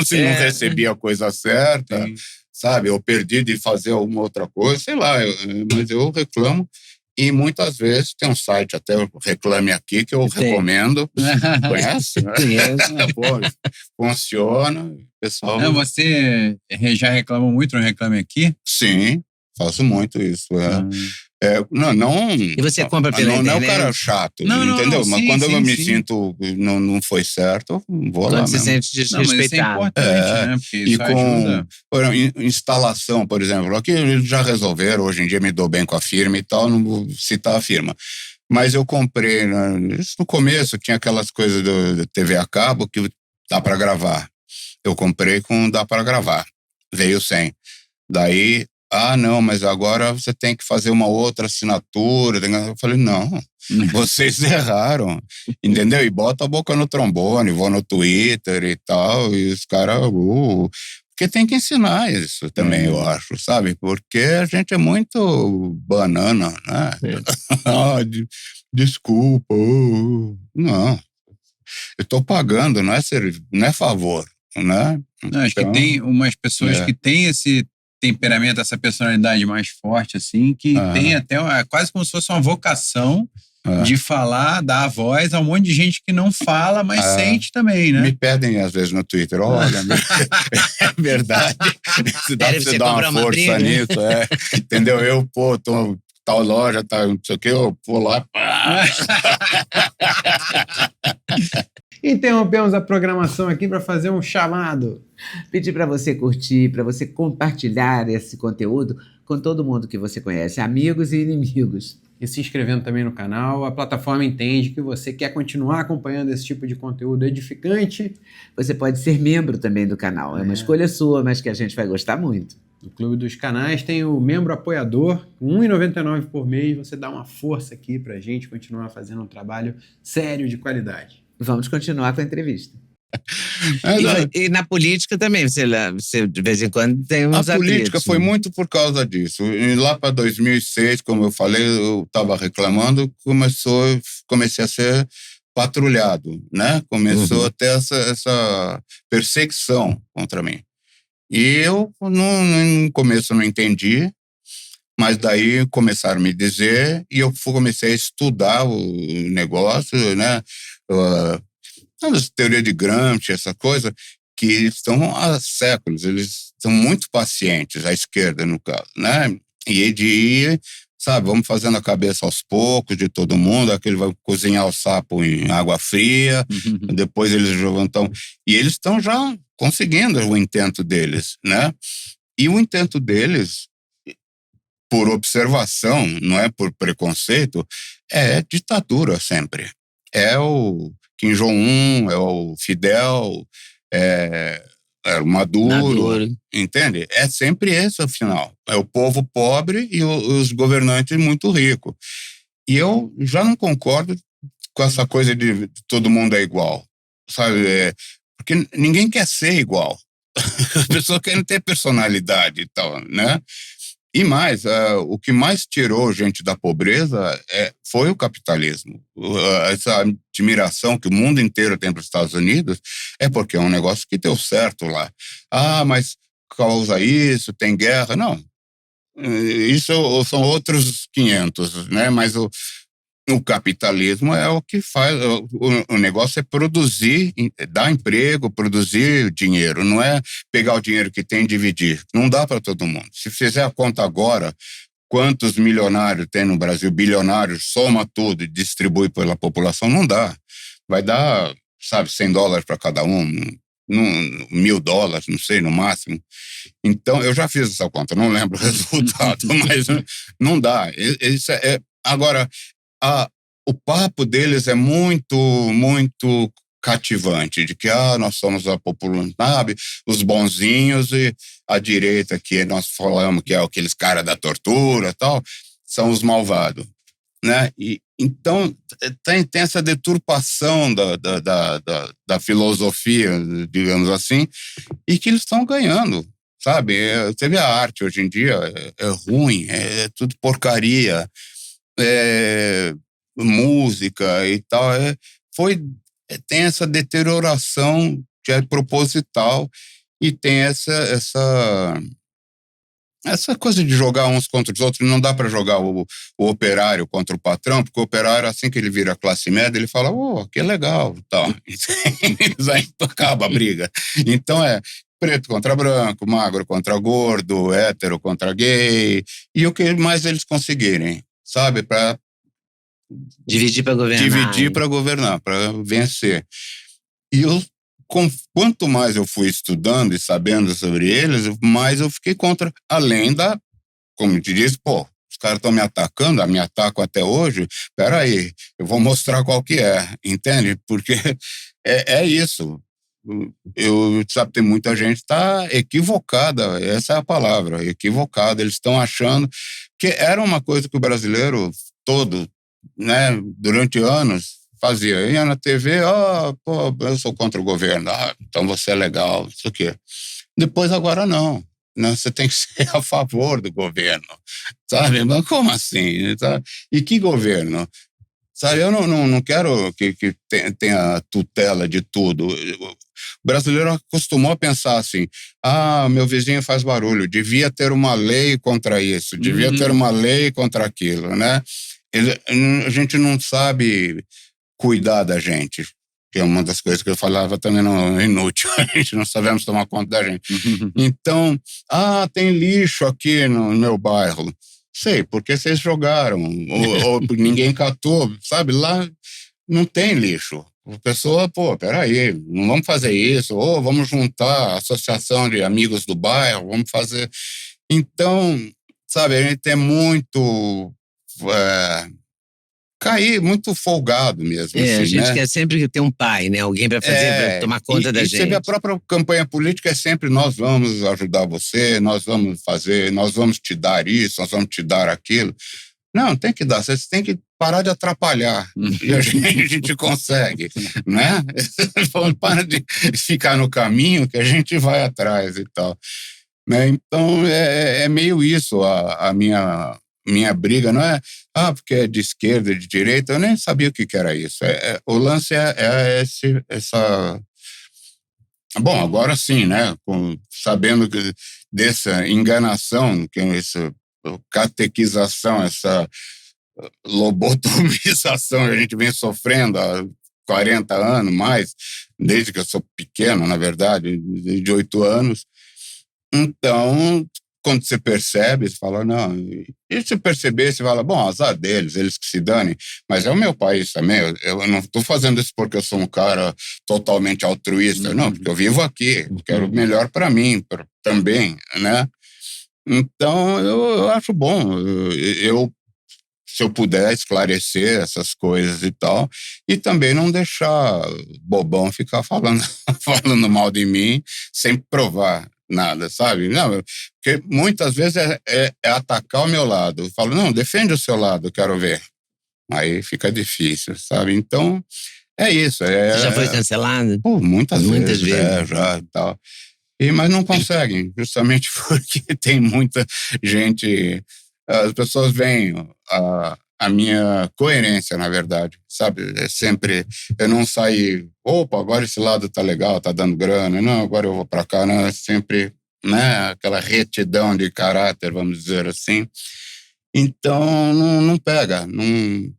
Se não recebi a coisa certa, sabe? Eu perdi de fazer alguma outra coisa, sei lá, mas eu reclamo. E muitas vezes tem um site, até Reclame Aqui, que eu recomendo. Conhece? Pô, funciona. Pessoal... Não, você já reclamou muito no Reclame Aqui? Sim, faço muito isso. E você compra pela internet? Não é o cara chato, entendeu? Mas quando eu me sinto não foi certo, vou lá mesmo. Você sente desrespeitado. Mas isso é importante, né? Porque isso ajuda. Instalação, por exemplo, aqui eles já resolveram, hoje em dia me dou bem com a firma e tal, não vou citar a firma. Mas eu comprei, no começo tinha aquelas coisas do TV a cabo que dá para gravar. Eu comprei com dá para gravar, veio sem. Daí... não, mas agora você tem que fazer uma outra assinatura. Eu falei, não, vocês erraram, entendeu? E bota a boca no trombone, vou no Twitter e tal, e os caras... porque tem que ensinar isso também, eu acho, sabe? Porque a gente é muito banana, né? Desculpa, não. Eu tô pagando, não é favor, né? Não, acho que tem umas pessoas que têm esse temperamento, essa personalidade mais forte, assim, que tem até quase como se fosse uma vocação de falar, dar a voz a um monte de gente que não fala, mas sente também, né? Me pedem, às vezes, no Twitter, olha, é verdade. Se dá pra você dar uma força nisso, entendeu? Eu, tô tal loja, não sei o que, eu vou lá. Interrompemos a programação aqui para fazer um chamado. Pedir para você curtir, para você compartilhar esse conteúdo com todo mundo que você conhece, amigos e inimigos. E se inscrevendo também no canal. A plataforma entende que você quer continuar acompanhando esse tipo de conteúdo edificante. Você pode ser membro também do canal. É uma escolha sua, mas que a gente vai gostar muito. No Clube dos Canais tem o membro apoiador, com R$ 1,99 por mês. Você dá uma força aqui para a gente continuar fazendo um trabalho sério, de qualidade. Vamos continuar com a entrevista. E na política também, você de vez em quando tem uns A política atritos, foi muito por causa disso. E lá para 2006, como eu falei, eu estava reclamando, comecei a ser patrulhado, né? Começou a ter essa perseguição contra mim. E eu, no começo, não entendi, mas daí começaram a me dizer e eu comecei a estudar o negócio, né? As teorias de Gramsci, essa coisa, que estão há séculos, eles são muito pacientes, a esquerda, no caso, né? E de ir, sabe, vamos fazendo a cabeça aos poucos de todo mundo, aquele vai cozinhar o sapo em água fria, depois eles levantam. E eles estão já conseguindo o intento deles, né? E o intento deles, por observação, não é por preconceito, é ditadura sempre. É o Kim Jong-un, é o Fidel, é o Maduro, entende? É sempre esse o final. É o povo pobre e os governantes muito ricos. E eu já não concordo com essa coisa de todo mundo é igual, sabe? Porque ninguém quer ser igual. As pessoas querem ter personalidade e tal, né? E mais, o que mais tirou gente da pobreza foi o capitalismo. Essa admiração que o mundo inteiro tem para os Estados Unidos é porque é um negócio que deu certo lá. Mas causa isso, tem guerra. Não, isso são outros 500, né? Mas o capitalismo é o que faz, o negócio é produzir, dar emprego, produzir dinheiro, não é pegar o dinheiro que tem e dividir. Não dá para todo mundo. Se fizer a conta agora, quantos milionários tem no Brasil, bilionários, soma tudo e distribui pela população, não dá. Vai dar, sabe, $100 para cada um, $1.000, não sei, no máximo. Então, eu já fiz essa conta, não lembro o resultado, mas não dá. Isso agora, o papo deles é muito, muito cativante, de que nós somos a população, sabe, os bonzinhos, e a direita que nós falamos que é aqueles caras da tortura e tal, são os malvados, né? E então tem essa deturpação da filosofia, digamos assim, e que eles estão ganhando, sabe? Você vê a arte hoje em dia, é ruim, é tudo porcaria, música e tal, tem essa deterioração que é proposital e tem essa coisa de jogar uns contra os outros. Não dá para jogar o operário contra o patrão, porque o operário, assim que ele vira classe média, ele fala, que legal, tal. Aí acaba a briga. Então preto contra branco, magro contra gordo, hétero contra gay, e o que mais eles conseguirem, sabe? Para dividir para governar. Dividir para governar, para vencer. E quanto mais eu fui estudando e sabendo sobre eles, mais eu fiquei contra. Além como te disse, os caras estão me atacando, me atacam até hoje, peraí, eu vou mostrar qual que é, entende? Porque é isso. Sabe, tem muita gente que está equivocada, essa é a palavra, equivocada. Eles estão achando que era uma coisa que o brasileiro todo, né, durante anos, fazia. Ia na TV, eu sou contra o governo, então você é legal, isso aqui. Depois, agora não. Você tem que ser a favor do governo, sabe? Mas como assim? E que governo? Sabe, eu não quero que tenha tutela de tudo. O brasileiro acostumou a pensar assim, meu vizinho faz barulho, devia ter uma lei contra isso, devia ter uma lei contra aquilo, né? A gente não sabe cuidar da gente, que é uma das coisas que eu falava também não é inútil, a gente não sabemos tomar conta da gente. Então, tem lixo aqui no meu bairro. Sei, porque vocês jogaram, ou ninguém catou, sabe? Lá não tem lixo. A pessoa, peraí, não vamos fazer isso, ou vamos juntar a associação de amigos do bairro, vamos fazer. Então, sabe, a gente é muito cair muito folgado mesmo. Assim, a gente né? quer sempre ter um pai, né? Alguém para fazer, para tomar conta da gente. Você vê, a própria campanha política é sempre, nós vamos ajudar você, nós vamos fazer, nós vamos te dar isso, nós vamos te dar aquilo. Não, tem que dar, você tem que parar de atrapalhar. E a gente consegue, né? Para de ficar no caminho que a gente vai atrás e tal. Né? Então, é meio isso a minha briga, não é porque é de esquerda, de direita, eu nem sabia o que era isso. O lance essa... Bom, agora sim, né? Sabendo dessa enganação, que essa catequização, essa lobotomização que a gente vem sofrendo há 40 anos, mais, desde que eu sou pequeno, na verdade, desde 8 anos. Então, quando você percebe, você fala, não. E se perceber, você fala, bom, azar deles, eles que se danem. Mas é o meu país também. Eu não estou fazendo isso porque eu sou um cara totalmente altruísta. Não, porque eu vivo aqui. Eu quero o melhor para mim também, né? Então, eu acho bom. Se eu puder esclarecer essas coisas e tal, e também não deixar bobão ficar falando mal de mim sem provar nada, sabe? Não, porque muitas vezes é atacar o meu lado. Eu falo, não, defende o seu lado, quero ver. Aí fica difícil, sabe? Então, é isso. Você já foi cancelado? Muitas vezes. Já e tal. Mas não conseguem, justamente porque tem muita gente... As pessoas veem a minha coerência, na verdade, sabe? É sempre, eu não sair, agora esse lado tá legal, tá dando grana, não, agora eu vou para cá, não, é sempre, né, aquela retidão de caráter, vamos dizer assim. Então, não pega.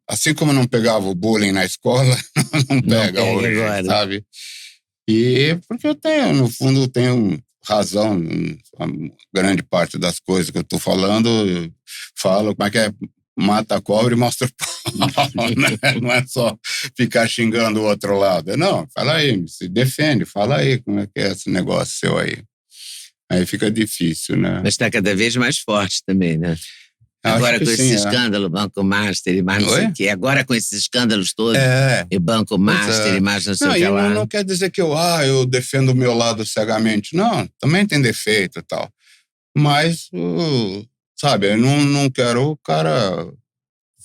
Assim como não pegava o bullying na escola, não pega hoje, agora, sabe? E porque no fundo, eu tenho razão, a grande parte das coisas que eu estou falando, eu falo, como é que é? Mata a cobra e mostra o pau, né? Não é só ficar xingando o outro lado. Não, fala aí, se defende, fala aí como é que é esse negócio seu aí. Aí fica difícil, né? Mas está cada vez mais forte também, né? Agora com esse escândalo, Banco Master e mais não sei o quê. Agora com esses escândalos todos, e Banco Master e mais não sei o que lá. Não quer dizer que eu defendo o meu lado cegamente. Não, também tem defeito e tal. Mas, sabe, eu não quero o cara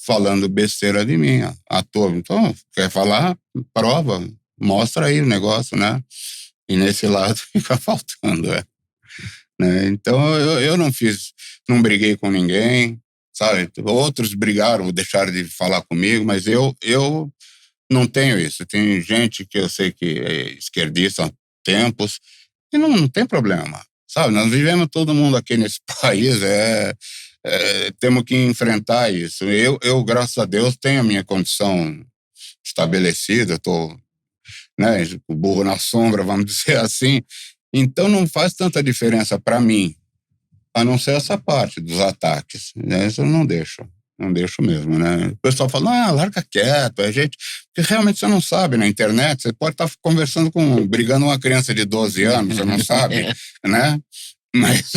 falando besteira de mim à toa. Então, quer falar? Prova, mostra aí o negócio, né? E nesse lado fica faltando, né? Então, eu não briguei com ninguém, sabe? Outros brigaram, deixaram de falar comigo, mas eu não tenho isso. Tem gente que eu sei que é esquerdista há tempos e não tem problema, sabe? Nós vivemos todo mundo aqui nesse país, temos que enfrentar isso. Eu, graças a Deus, tenho a minha condição estabelecida, estou, né, o burro na sombra, vamos dizer assim. Então não faz tanta diferença para mim, a não ser essa parte dos ataques, né? Isso eu não deixo mesmo, né? O pessoal fala, larga quieto, porque realmente você não sabe na internet, você pode estar conversando brigando com uma criança de 12 anos, você não sabe, né? Mas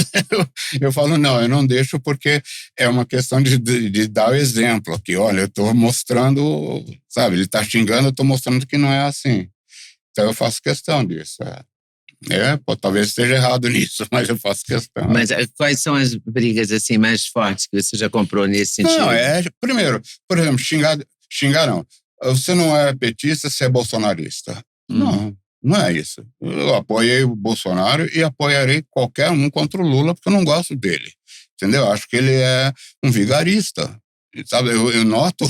eu falo, não, eu não deixo porque é uma questão de dar o exemplo aqui. Olha, eu estou mostrando, sabe, ele está xingando, eu estou mostrando que não é assim. Então eu faço questão disso. Talvez esteja errado nisso, mas eu faço questão. Mas quais são as brigas assim mais fortes que você já comprou nesse sentido? Não, primeiro, por exemplo, xingar não. Você não é petista, você é bolsonarista. Não é isso. Eu apoiei o Bolsonaro e apoiarei qualquer um contra o Lula porque eu não gosto dele. Entendeu? Acho que ele é um vigarista. Sabe, eu noto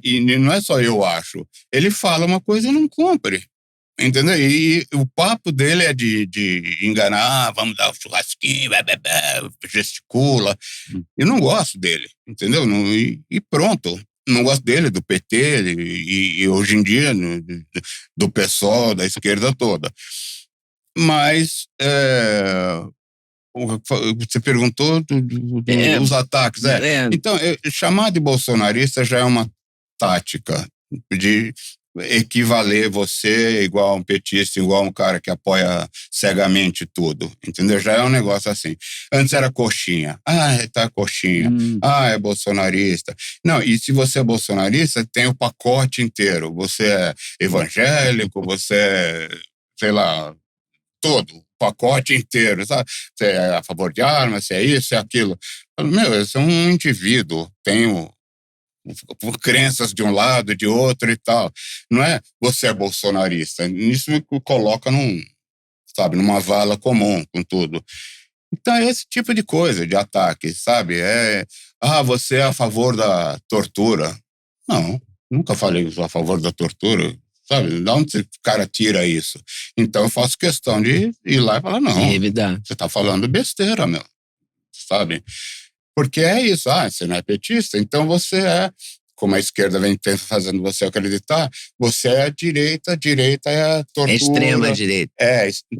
e não é só eu acho. Ele fala uma coisa e não cumpre. Entendeu? E o papo dele é de enganar, vamos dar um churrasquinho, gesticula. Eu não gosto dele, entendeu? E pronto. Não gosto dele, do PT, e hoje em dia do PSOL, da esquerda toda. Mas você perguntou dos ataques. Então, chamar de bolsonarista já é uma tática de equivaler você igual um petista, igual um cara que apoia cegamente tudo, entendeu? Já é um negócio assim. Antes era coxinha. Tá coxinha. É bolsonarista. Não, e se você é bolsonarista, tem o pacote inteiro. Você é evangélico, você é, sei lá, todo, o pacote inteiro, sabe? Você é a favor de armas, você é isso, você é aquilo. Meu, eu sou um indivíduo, tenho por crenças de um lado, de outro e tal. Não é você é bolsonarista. Isso me coloca numa vala comum com tudo. Então é esse tipo de coisa, de ataque, sabe? Você é a favor da tortura. Não, nunca falei a favor da tortura, sabe? De onde o cara tira isso? Então eu faço questão de ir lá e falar, não, você tá falando besteira, meu, sabe? Porque é isso, você não é petista, então você como a esquerda vem fazendo você acreditar, você é a direita é a tortura. É extrema direita.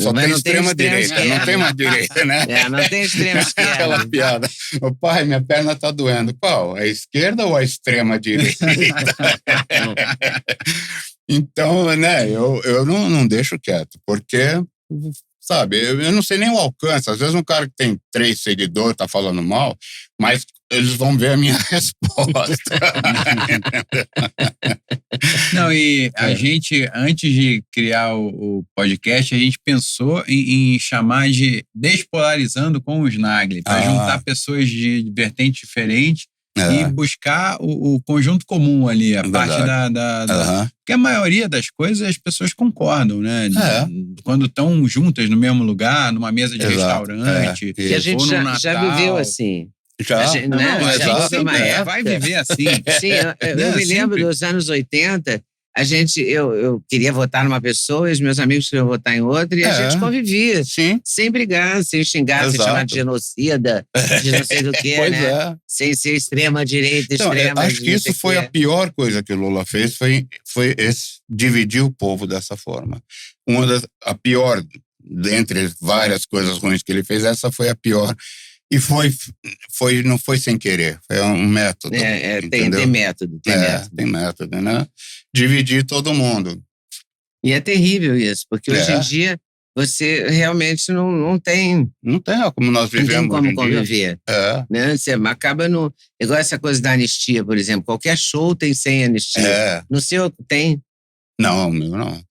Só tem extrema direita, não tem uma direita, né? Não tem extrema esquerda. Aquela piada, pai, minha perna tá doendo. Qual? A esquerda ou a extrema direita? Então, né, eu não deixo quieto, porque... Sabe, eu não sei nem o alcance. Às vezes um cara que tem 3 seguidores tá falando mal, mas eles vão ver a minha resposta. Não, e a gente, antes de criar o podcast, a gente pensou em chamar de Despolarizando com o Snagli, para juntar pessoas de vertentes diferentes e buscar o conjunto comum ali, a parte Porque a maioria das coisas as pessoas concordam, né? Quando estão juntas no mesmo lugar, numa mesa de restaurante. Que a gente já viveu assim. Já? Vai viver assim. Sim, eu me lembro dos anos 80, eu queria votar numa pessoa e os meus amigos queriam votar em outra e a gente convivia. Sim. Sem brigar, sem xingar, sem chamar de genocida, de não sei do que, né? Sem ser extrema-direita, extrema. Acho que isso foi a pior coisa que o Lula fez, foi dividir o povo dessa forma. A pior, dentre várias coisas ruins que ele fez, essa foi a pior. E não foi sem querer, foi um método. Tem método. Tem método, né? Dividir todo mundo. E é terrível isso, porque hoje em dia você realmente não tem... Não tem como nós vivemos. Não tem como conviver. Né? Você acaba no... Igual essa coisa da anistia, por exemplo. Qualquer show tem sem anistia. No seu tem? Não, meu, não.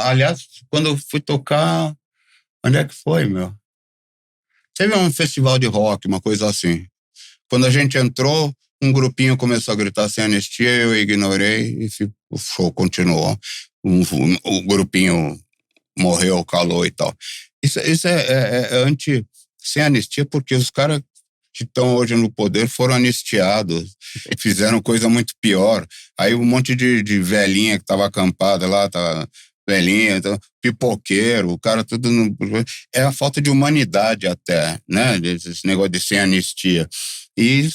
Aliás, quando eu fui tocar... Onde é que foi, meu? Teve um festival de rock, uma coisa assim. Quando a gente entrou, um grupinho começou a gritar sem anistia, eu ignorei e o show continuou. O grupinho morreu, calou e tal. Isso é sem anistia, porque os caras que estão hoje no poder foram anistiados, fizeram coisa muito pior. Aí um monte de velhinha que estava acampada lá, tá velhinha, então, pipoqueiro, o cara tudo... É a falta de humanidade até, né? Esse negócio de sem anistia. E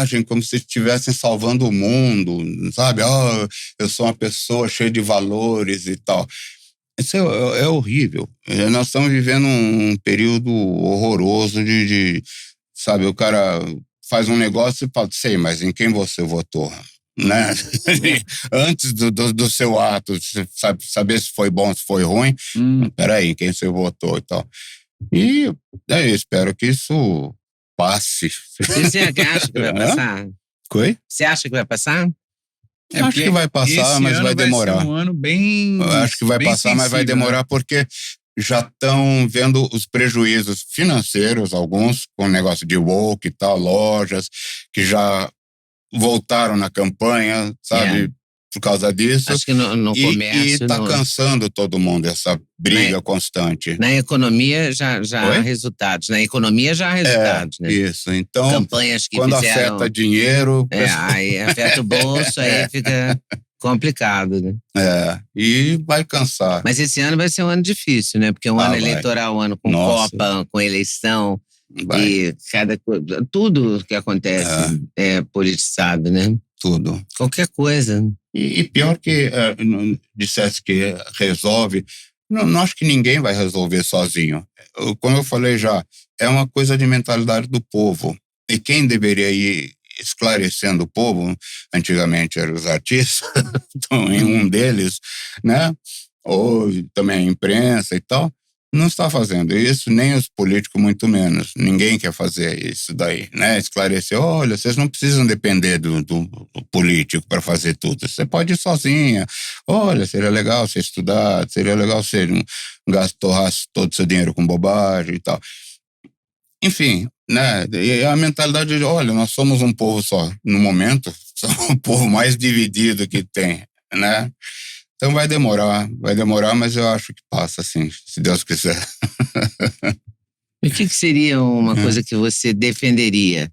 gente, como se estivessem salvando o mundo, sabe? Eu sou uma pessoa cheia de valores e tal. Isso é horrível. Nós estamos vivendo um período horroroso sabe, o cara faz um negócio e fala, sei, mas em quem você votou? Né? Antes do seu ato, saber se foi bom, se foi ruim, peraí, em quem você votou e tal. E eu espero que isso passe. Você acha que vai passar? Oi? Você acha que vai passar? Acho que vai passar, mas vai demorar. Vai ser um ano bem... Acho que vai passar, sensível, mas vai demorar, né? Porque já estão vendo os prejuízos financeiros, alguns, com o negócio de woke e tal, lojas que já voltaram na campanha, sabe, por causa disso. Acho que no comércio... E está cansando todo mundo essa briga constante. Na economia já há resultados. Na economia já há resultados, né? Isso, então, campanhas que quando fizeram, afeta dinheiro... aí afeta o bolso, aí fica complicado, né? E vai cansar. Mas esse ano vai ser um ano difícil, né? Porque é um ano eleitoral, um ano com Copa, com eleição... E tudo que acontece é politizado, né? Tudo. Qualquer coisa. E pior que dissesse que resolve, não acho que ninguém vai resolver sozinho. Como eu falei já, é uma coisa de mentalidade do povo. E quem deveria ir esclarecendo o povo, antigamente eram os artistas, então, um deles, né? Ou também a imprensa e tal, não está fazendo isso, nem os políticos, muito menos. Ninguém quer fazer isso daí, né? Esclarecer, olha, vocês não precisam depender do político para fazer tudo. Você pode ir sozinha. Olha, seria legal você estudar, seria legal você não torrasse todo o seu dinheiro com bobagem e tal. Enfim, né? E a mentalidade de, olha, nós somos um povo só. No momento, somos o povo mais dividido que tem, né? Então vai demorar, mas eu acho que passa, assim, se Deus quiser. E o que seria uma coisa que você defenderia?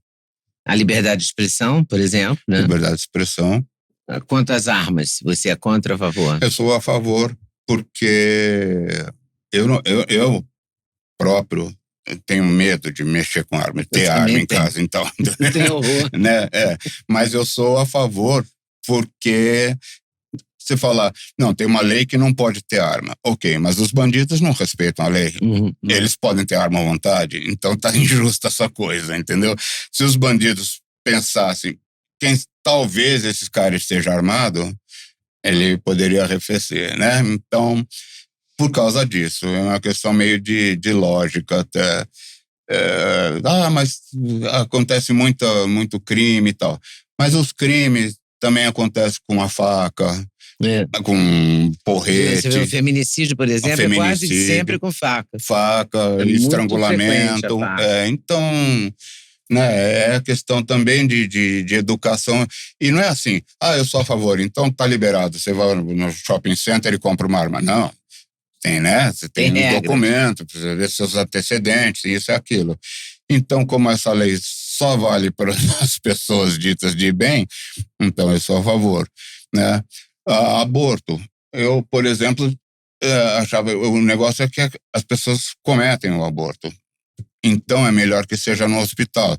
A liberdade de expressão, por exemplo, né? Liberdade de expressão. Quanto às armas, você é contra ou a favor? Eu sou a favor, porque eu próprio tenho medo de mexer com arma, ter arma em casa, então. Tem horror. Né? Mas eu sou a favor, porque... Você falar, não, tem uma lei que não pode ter arma. Ok, mas os bandidos não respeitam a lei. Eles podem ter arma à vontade, então tá injusta essa coisa, entendeu? Se os bandidos pensassem, talvez esses caras estejam armados, ele poderia arrefecer, né? Então, por causa disso, é uma questão meio de lógica até. Mas acontece muito crime e tal. Mas os crimes também acontecem com a faca, com porrete. Você vê o feminicídio, por exemplo, é quase sempre com faca. Faca, estrangulamento. Então, né, é a questão também de educação. E não é assim, eu sou a favor, então tá liberado. Você vai no shopping center e compra uma arma. Não. Tem, né? Você tem um documento, precisa ver seus antecedentes, isso e aquilo. Então, como essa lei só vale para as pessoas ditas de bem, então eu sou a favor, né? Aborto. Eu, por exemplo, achava o negócio é que as pessoas cometem o aborto. Então é melhor que seja no hospital.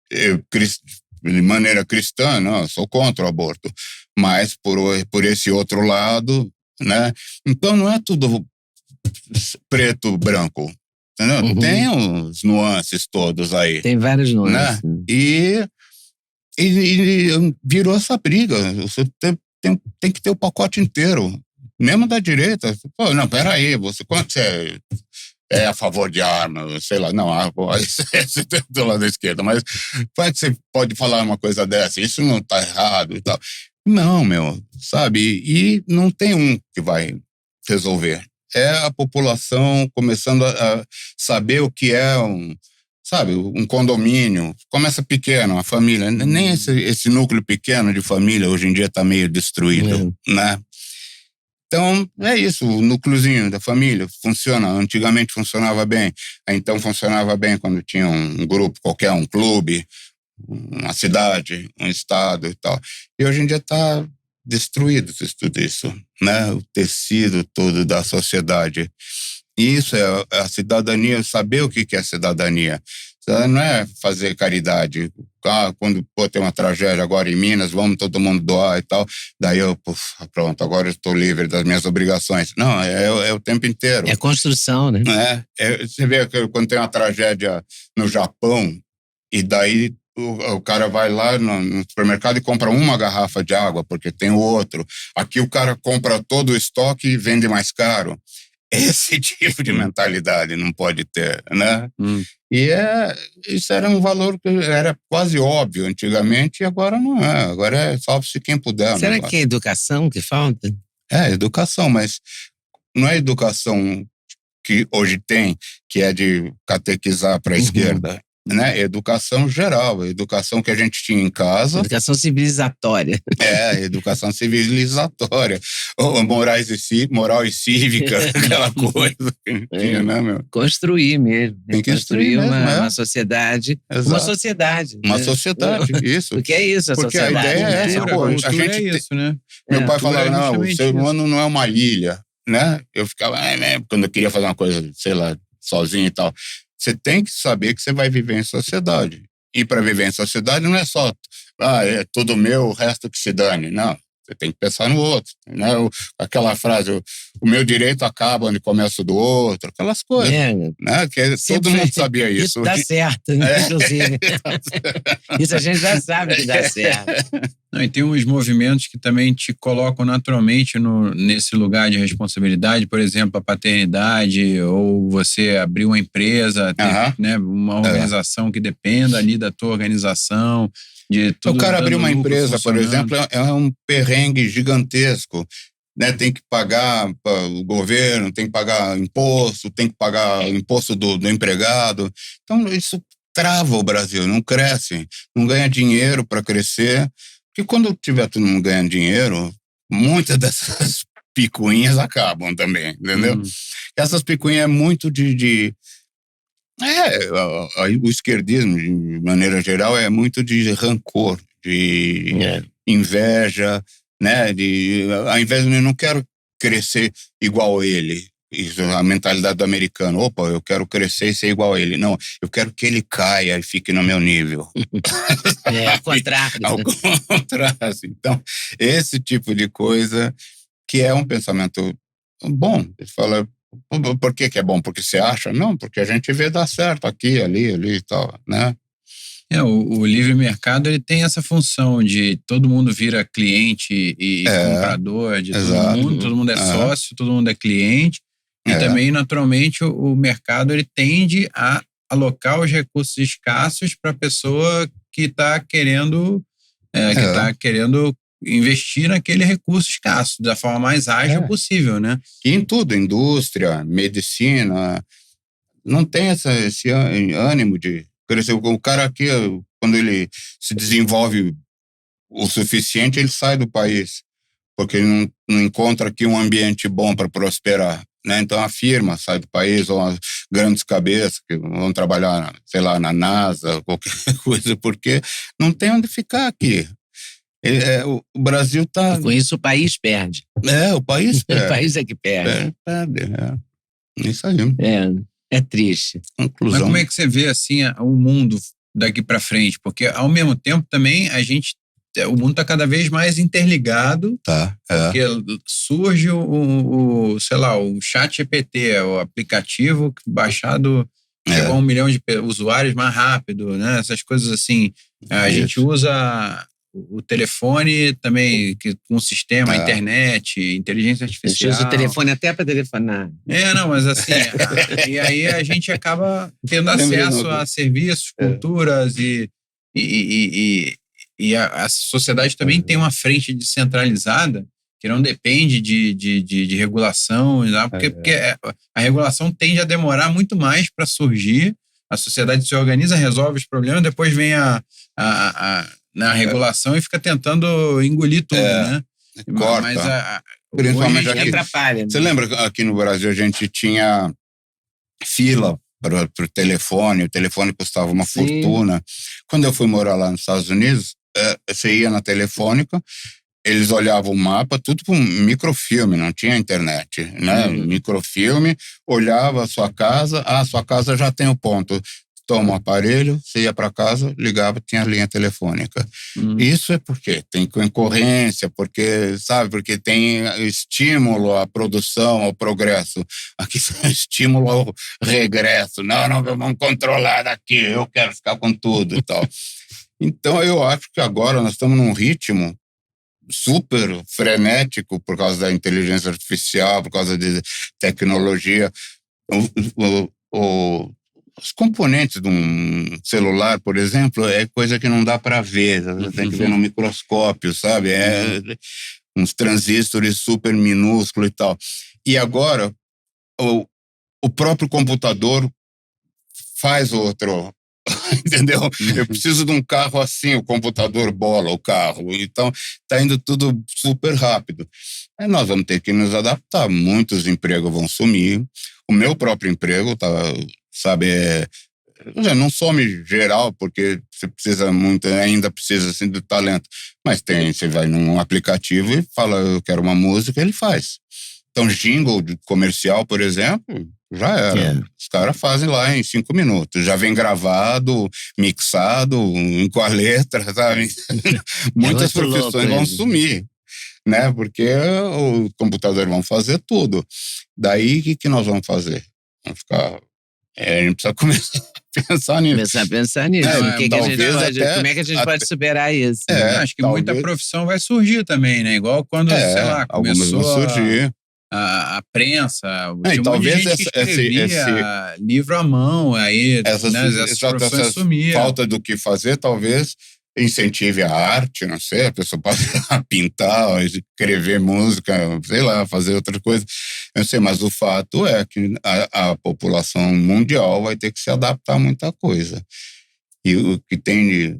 De maneira cristã, não, eu sou contra o aborto. Mas por esse outro lado, né? Então não é tudo preto, branco. Entendeu? Tem os nuances todos aí. Tem várias nuances. Né? E virou essa briga. Você tem que ter o pacote inteiro. Mesmo da direita. Pô, não, peraí, quanto você é a favor de arma? Sei lá, não, você tem do lado da esquerda, mas como é que você pode falar uma coisa dessa? Isso não tá errado e tal. Não, sabe? E não tem um que vai resolver. É a população começando a saber o que é sabe, um condomínio, começa pequeno, a família, nem esse núcleo pequeno de família hoje em dia está meio destruído, né? Então, é isso, o núcleozinho da família funciona, antigamente funcionava bem, então funcionava bem quando tinha um grupo qualquer, um clube, uma cidade, um estado e tal. E hoje em dia está destruído tudo isso, né? O tecido todo da sociedade. E isso é a cidadania, saber o que é cidadania. Não é fazer caridade. Quando tem uma tragédia agora em Minas, vamos todo mundo doar e tal. Daí pronto, agora eu estou livre das minhas obrigações. Não, é o tempo inteiro. É construção, né? Você vê que quando tem uma tragédia no Japão, e daí o cara vai lá no supermercado e compra uma garrafa de água, porque tem o outro. Aqui o cara compra todo o estoque e vende mais caro. Esse tipo de mentalidade não pode ter, né? E isso era um valor que era quase óbvio antigamente e agora não é. Agora é salve-se quem puder. Será que é educação que falta? É, educação, mas não é educação que hoje tem, que é de catequizar para a esquerda. Né? Educação geral, educação que a gente tinha em casa. Educação civilizatória. Educação civilizatória. Moral e cívica, aquela coisa que tinha, né, meu? Construir mesmo. Tem que construir uma sociedade. Exato. Uma sociedade. Uma sociedade, isso. Porque é isso, a porque sociedade. A ideia é essa, a gente é isso, né? Meu pai falava, não, o ser humano não é uma ilha, né? Eu ficava, quando eu queria fazer uma coisa, sei lá, sozinho e tal. Você tem que saber que você vai viver em sociedade. E para viver em sociedade não é só, é tudo meu, o resto que se dane. Não, você tem que pensar no outro. Né? Aquela frase, o meu direito acaba onde começa o do outro, aquelas coisas. Né? Que todo mundo sabia isso. Isso dá certo, né? Inclusive. Isso a gente já sabe que dá certo. Não, e tem uns movimentos que também te colocam naturalmente nesse lugar de responsabilidade, por exemplo, a paternidade, ou você abrir uma empresa, ter, né, uma organização que dependa ali da tua organização. O cara abrir uma empresa, por exemplo, é um perrengue gigantesco. Né? Tem que pagar o governo, tem que pagar imposto, tem que pagar imposto do empregado. Então, isso trava o Brasil, não cresce, não ganha dinheiro para crescer. Porque quando tiver todo mundo ganhando dinheiro, muitas dessas picuinhas acabam também, entendeu? Essas picuinhas é muito o esquerdismo, de maneira geral, é muito de rancor, de inveja, né? Ao invés de eu não quero crescer igual a ele. Isso é a mentalidade do americano. Opa, eu quero crescer e ser igual a ele. Não, eu quero que ele caia e fique no meu nível. Ao contrário. Ao contrário. Então, esse tipo de coisa que é um pensamento bom. Ele fala, por que é bom? Porque você acha? Não, porque a gente vê dar certo aqui, ali e tal, né? O livre mercado ele tem essa função de todo mundo vira cliente e comprador de todo mundo é sócio, todo mundo é cliente. E também, naturalmente, o mercado ele tende a alocar os recursos escassos para a pessoa que está querendo, investir naquele recurso escasso da forma mais ágil possível, né? E em tudo, indústria, medicina, não tem esse ânimo de crescer. O cara aqui, quando ele se desenvolve o suficiente, ele sai do país, porque ele não encontra aqui um ambiente bom para prosperar. Né? Então a firma sai do país, ou as grandes cabeças que vão trabalhar, sei lá, na NASA, qualquer coisa, porque não tem onde ficar aqui. O Brasil está... Com isso o país perde. O país perde. O país é que perde. Perde. Isso aí. É triste. Conclusão. Mas como é que você vê assim o mundo daqui para frente? Porque ao mesmo tempo também o mundo está cada vez mais interligado. Porque surge o chat GPT, o aplicativo baixado chegou a 1 milhão de usuários mais rápido, né? Essas coisas assim. A gente usa o telefone também, com o sistema, a internet, inteligência artificial. A gente usa o telefone até para telefonar. Mas assim, e aí a gente acaba tendo acesso a serviços, culturas e a sociedade também tem uma frente descentralizada que não depende de regulação, porque a regulação tende a demorar muito mais para surgir, A sociedade se organiza, resolve os problemas, depois vem na regulação e fica tentando engolir tudo, né? Corta. Mas principalmente aqui. Atrapalha. Você lembra aqui no Brasil a gente tinha fila para o telefone, o telefone custava uma fortuna. Quando eu fui morar lá nos Estados Unidos, você ia na telefônica, eles olhavam o mapa, tudo com microfilme, não tinha internet, né? Microfilme, olhava a sua casa já tem o ponto. Toma o aparelho, você ia para casa, ligava, tinha linha telefônica. Isso é porque tem concorrência, porque tem estímulo à produção, ao progresso. Aqui é estímulo ao regresso. Não, vamos controlar daqui, eu quero ficar com tudo e tal. Então, eu acho que agora nós estamos num ritmo super frenético por causa da inteligência artificial, por causa de tecnologia. Os componentes de um celular, por exemplo, é coisa que não dá para ver, você tem que ver no microscópio, sabe? Uns transistores super minúsculos e tal. E agora, o próprio computador faz outro, entendeu? Eu preciso de um carro assim, o computador bola o carro, então está indo tudo super rápido. Aí nós vamos ter que nos adaptar, muitos empregos vão sumir, o meu próprio emprego tá... não some geral, porque você precisa muito, ainda precisa assim, do talento, mas você vai num aplicativo e fala, eu quero uma música, ele faz. Então, jingle de comercial, por exemplo, já era. Os caras fazem lá em 5 minutos, já vem gravado, mixado, com a letra, sabe? Muitas profissões vão sumir, né? Porque os computadores vão fazer tudo. Daí, o que nós vamos fazer? Vamos ficar... a gente precisa começar a pensar nisso. Começar a pensar nisso. Como é que a gente pode superar isso? Acho que muita profissão vai surgir também, né? Igual quando, sei lá, começou a prensa. Tinha talvez gente que escrevia livro à mão, aí essas profissões sumiram. Falta do que fazer, talvez incentive a arte, não sei, a pessoa pode pintar, escrever música, sei lá, fazer outra coisa. Eu sei, mas o fato é que a população mundial vai ter que se adaptar a muita coisa. E o que tem de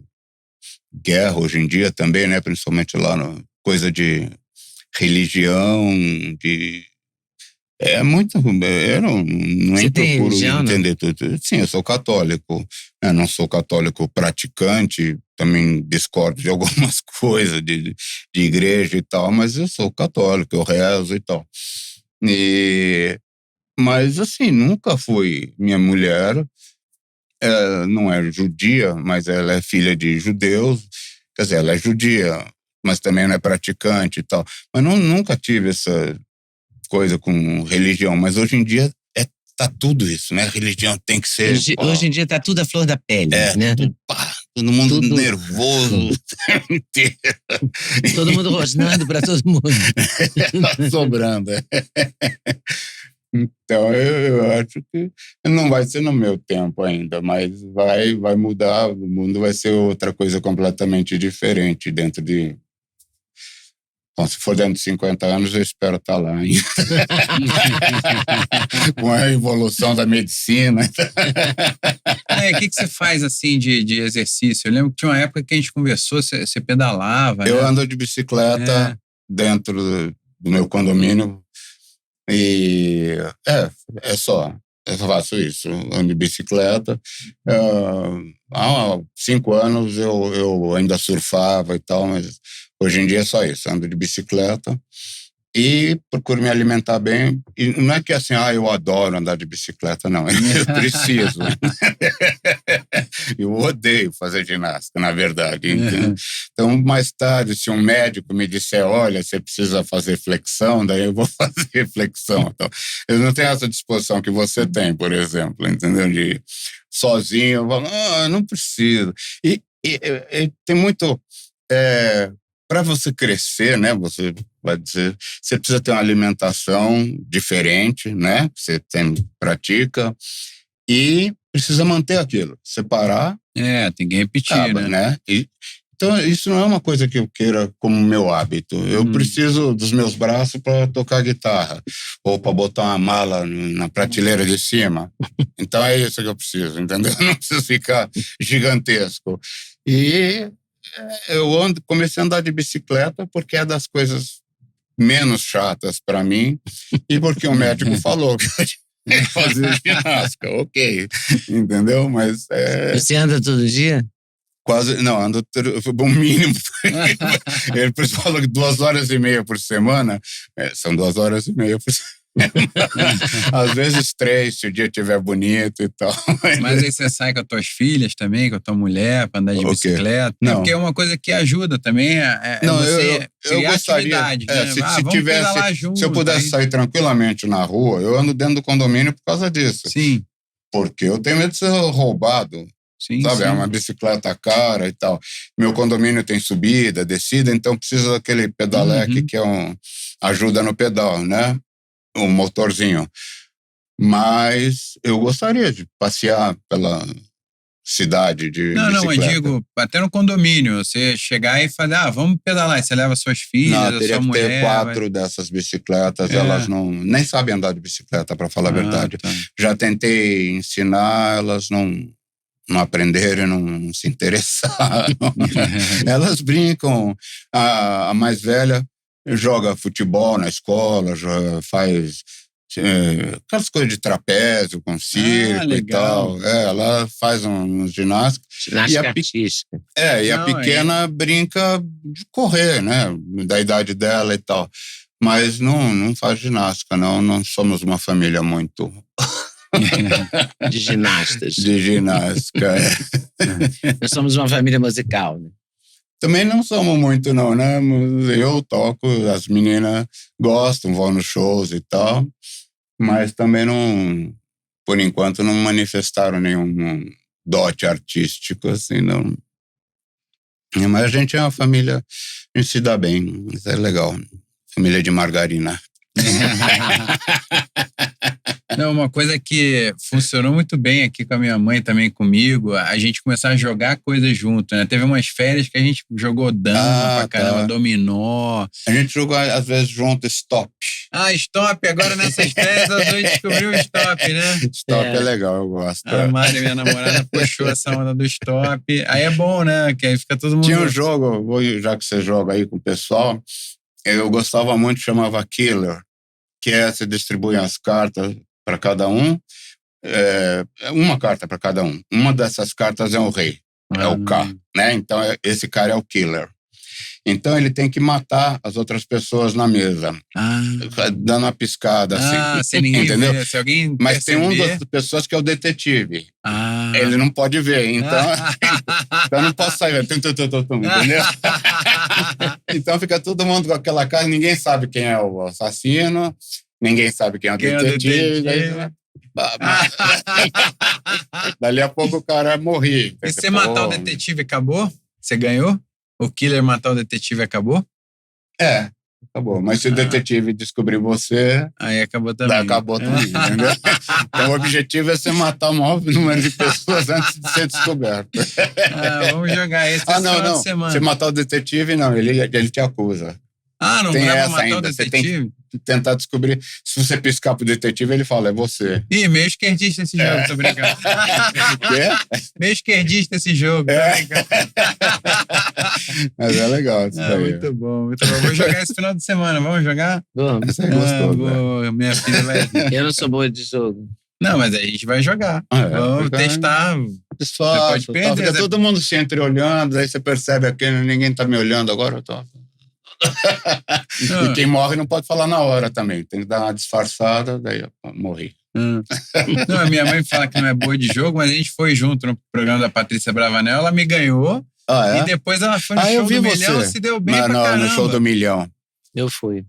guerra hoje em dia também, né, principalmente lá no coisa de religião, é muito... Eu não procuro entender tudo. Sim, eu sou católico. Eu não sou católico praticante, também discordo de algumas coisas de igreja e tal, mas eu sou católico, eu rezo e tal. Mas, assim, nunca fui... Minha mulher não é judia, mas ela é filha de judeus. Quer dizer, ela é judia, mas também não é praticante e tal. Mas nunca tive essa coisa com religião, mas hoje em dia tá tudo isso, né? Religião tem que ser... Hoje em dia tá tudo à flor da pele, né? Todo mundo nervoso. Todo mundo rosnando para todo mundo. Tá sobrando. Então, eu acho que não vai ser no meu tempo ainda, mas vai mudar, o mundo vai ser outra coisa completamente diferente dentro de... Bom, se for dentro de 50 anos, eu espero estar lá ainda. Com a evolução da medicina. O que você faz, assim, de exercício? Eu lembro que tinha uma época que a gente conversou, você pedalava, Eu ando de bicicleta dentro do meu condomínio e só. Eu faço isso, ando de bicicleta. Há 5 anos eu ainda surfava e tal, mas hoje em dia é só isso, ando de bicicleta e procuro me alimentar bem. E não é que assim, eu adoro andar de bicicleta, não, eu preciso. Eu odeio fazer ginástica, na verdade. Então, mais tarde, se um médico me disser, olha, você precisa fazer flexão, daí eu vou fazer flexão. Então, eu não tenho essa disposição que você tem, por exemplo, entendeu? De sozinho, eu falo, não preciso. E tem muito... para você crescer, né? Você vai dizer, você precisa ter uma alimentação diferente, né? Você pratica e precisa manter aquilo. Separar. Tem que repetir, né? Então, isso não é uma coisa que eu queira como meu hábito. Eu preciso dos meus braços para tocar guitarra ou para botar uma mala na prateleira de cima. Então, é isso que eu preciso, entendeu? Não preciso ficar gigantesco. E eu comecei a andar de bicicleta porque é das coisas menos chatas para mim e porque o médico falou que eu tinha que fazer ginástica. Ok, entendeu? Mas... Você anda todo dia? Quase, não, ando o mínimo. Ele falou que 2h30 por semana, são 2h30 por semana. Às vezes 3, se o dia estiver bonito e tal. Mas aí você sai com as tuas filhas também, com a tua mulher, para andar de bicicleta? Não. Porque é uma coisa que ajuda também não, você eu gostaria, atividade, né? se tivesse, junto, se eu pudesse sair tranquilamente na rua, eu ando dentro do condomínio por causa disso. Sim. Porque eu tenho medo de ser roubado. Sim, sabe, sim. é uma bicicleta cara e tal. Meu condomínio tem subida, descida, então precisa daquele pedaleque que ajuda no pedal, né? Um motorzinho. Mas eu gostaria de passear pela cidade de bicicleta. Não, eu digo, até no condomínio, você chegar e falar, vamos pedalar, e você leva suas filhas, não, a teria sua que mulher... ter 4 dessas bicicletas, elas nem sabem andar de bicicleta, para falar a verdade. Tá. Já tentei ensinar, elas não aprenderam, não se interessaram. Elas brincam. A mais velha joga futebol na escola, faz aquelas coisas de trapézio com circo e tal. Ela faz um ginástica. Ginástica artística. E a pequena brinca de correr, né? Da idade dela e tal. Mas não faz ginástica, não somos uma família muito... de ginastas. De ginástica, Nós somos uma família musical, né? Também não somos muito, não, né? Eu toco, as meninas gostam, vão nos shows e tal, mas também não, por enquanto, não manifestaram nenhum dote artístico, assim, não. Mas a gente é uma família, a gente se dá bem, isso é legal. Família de margarina. Não, uma coisa que funcionou muito bem aqui com a minha mãe, também comigo, a gente começar a jogar coisas junto, né? Teve umas férias que a gente jogou dama pra caramba, dominó. A gente jogou, às vezes, junto stop. Stop, agora nessas férias a gente descobriu o stop, né? Stop é legal, eu gosto. A Mari, minha namorada, puxou essa onda do stop. Aí é bom, né? Que aí fica todo mundo... Tinha um jogo, já que você joga aí com o pessoal, eu gostava muito, chamava Killer, que você distribui as cartas para cada um, uma carta para cada um. Uma dessas cartas é o rei, é o K, né? Então, esse cara é o killer. Então, ele tem que matar as outras pessoas na mesa, dando uma piscada, assim. Sem ninguém entendeu? ver, se alguém Mas perceber... tem uma das pessoas que é o detetive. Ele não pode ver, então eu não posso sair. Entendeu? Então, fica todo mundo com aquela cara, ninguém sabe quem é o assassino, ninguém sabe quem é o detetive. Dali a pouco o cara morre. E você matar o detetive, acabou? Você ganhou? O killer matar o detetive, acabou? Acabou. Mas se o detetive descobrir você... Aí acabou também. Acabou também, entendeu? Então o objetivo é você matar o maior número de pessoas antes de ser descoberto. Vamos jogar esse final de semana. Você matar o detetive, não, ele te acusa. Não tem dá pra essa matar ainda. o detetive? Você tem que tentar descobrir. Se você piscar pro detetive, ele fala, é você. Ih, meio esquerdista esse jogo, tô brincando. Meio esquerdista esse jogo, tô brincando. Mas é legal isso daí. Muito bom, muito bom. Vou jogar esse final de semana, vamos jogar? Vamos. Você gostou, né? Minha filha vai... Eu não sou boa de jogo. Não, mas a gente vai jogar. Vamos testar. Pode perder. Fica todo mundo se entreolhando, aí você percebe que ninguém tá me olhando agora, eu tô... E quem morre não pode falar na hora também. Tem que dar uma disfarçada, daí eu morri. Não, a minha mãe fala que não é boa de jogo, mas a gente foi junto no programa da Patrícia Bravanel, ela me ganhou. E depois ela foi no show do Milhão e se deu bem pra caramba. No show do Milhão. Eu fui.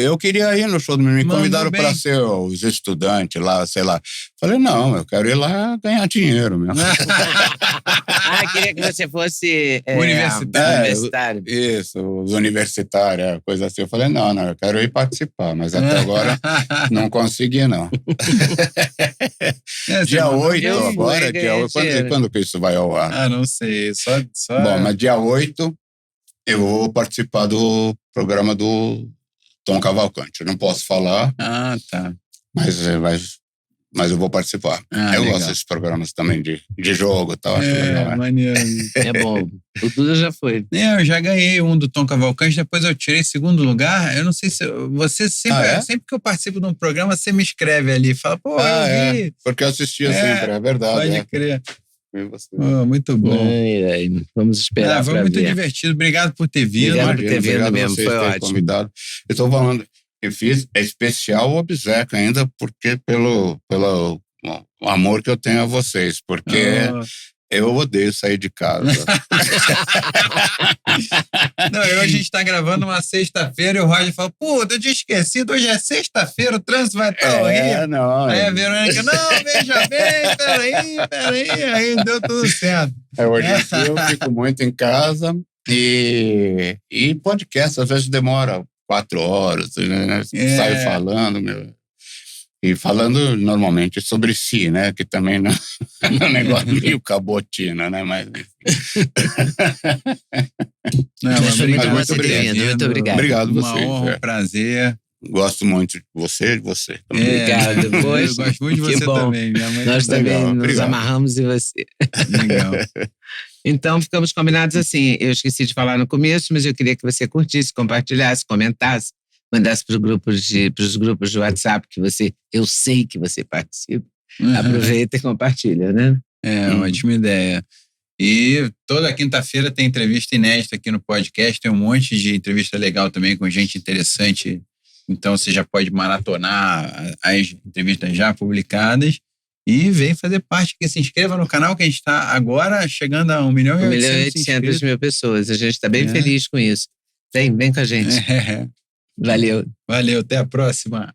Eu queria ir no show do menino. Me convidaram para ser os estudantes lá, sei lá. Falei, não, eu quero ir lá ganhar dinheiro mesmo. Queria que você fosse universitário. Isso, os universitários, coisa assim. Eu falei, não, eu quero ir participar, mas até agora não consegui, não. Dia 8 agora, dia 8. Quando que isso vai ao ar? Não sei, só... Bom, mas dia 8 eu vou participar do programa do Tom Cavalcante. Eu não posso falar. Tá. Mas eu vou participar. Eu gosto desses programas também de jogo e tal. Acho legal. Maneiro. É bom. O Duda já foi. Eu já ganhei um do Tom Cavalcante, depois eu tirei segundo lugar. Eu não sei se... Você sempre que eu participo de um programa, você me escreve ali. Fala, eu vi. Porque eu assistia sempre, é verdade. Pode crer. Muito bom. Vamos esperar. Foi muito divertido. Obrigado por ter vindo. Obrigado por ter vindo mesmo. Foi ótimo. Convidado. Eu estou falando, eu fiz especial obséquio ainda, porque pelo amor que eu tenho a vocês, porque eu odeio sair de casa. Hoje a gente está gravando uma sexta-feira e o Roger fala, eu tinha esquecido, hoje é sexta-feira, o trânsito vai estar horrível. Aí a Verônica, veja bem, peraí, aí deu tudo certo. Hoje em dia eu fico muito em casa e podcast, às vezes demora 4 horas, né? Saio falando, e falando normalmente sobre si, né? Que também não é um negócio meio cabotina, né? Mas muito obrigado. Muito obrigado. Obrigado você. Uma honra, um prazer. Gosto muito de você. Obrigado. Eu gosto muito de você também. Nós também nos amarramos em você. Legal. Então, ficamos combinados assim. Eu esqueci de falar no começo, mas eu queria que você curtisse, compartilhasse, comentasse, mandasse para os grupos de WhatsApp que eu sei que você participa. Aproveita e compartilha, né? Ótima ideia. E toda quinta-feira tem entrevista inédita aqui no podcast. Tem um monte de entrevista legal também com gente interessante. Então, você já pode maratonar as entrevistas já publicadas. E vem fazer parte aqui, se inscreva no canal que a gente está agora chegando a 1.800.000 pessoas. A gente está bem feliz com isso. Vem com a gente. Valeu. Valeu, até a próxima.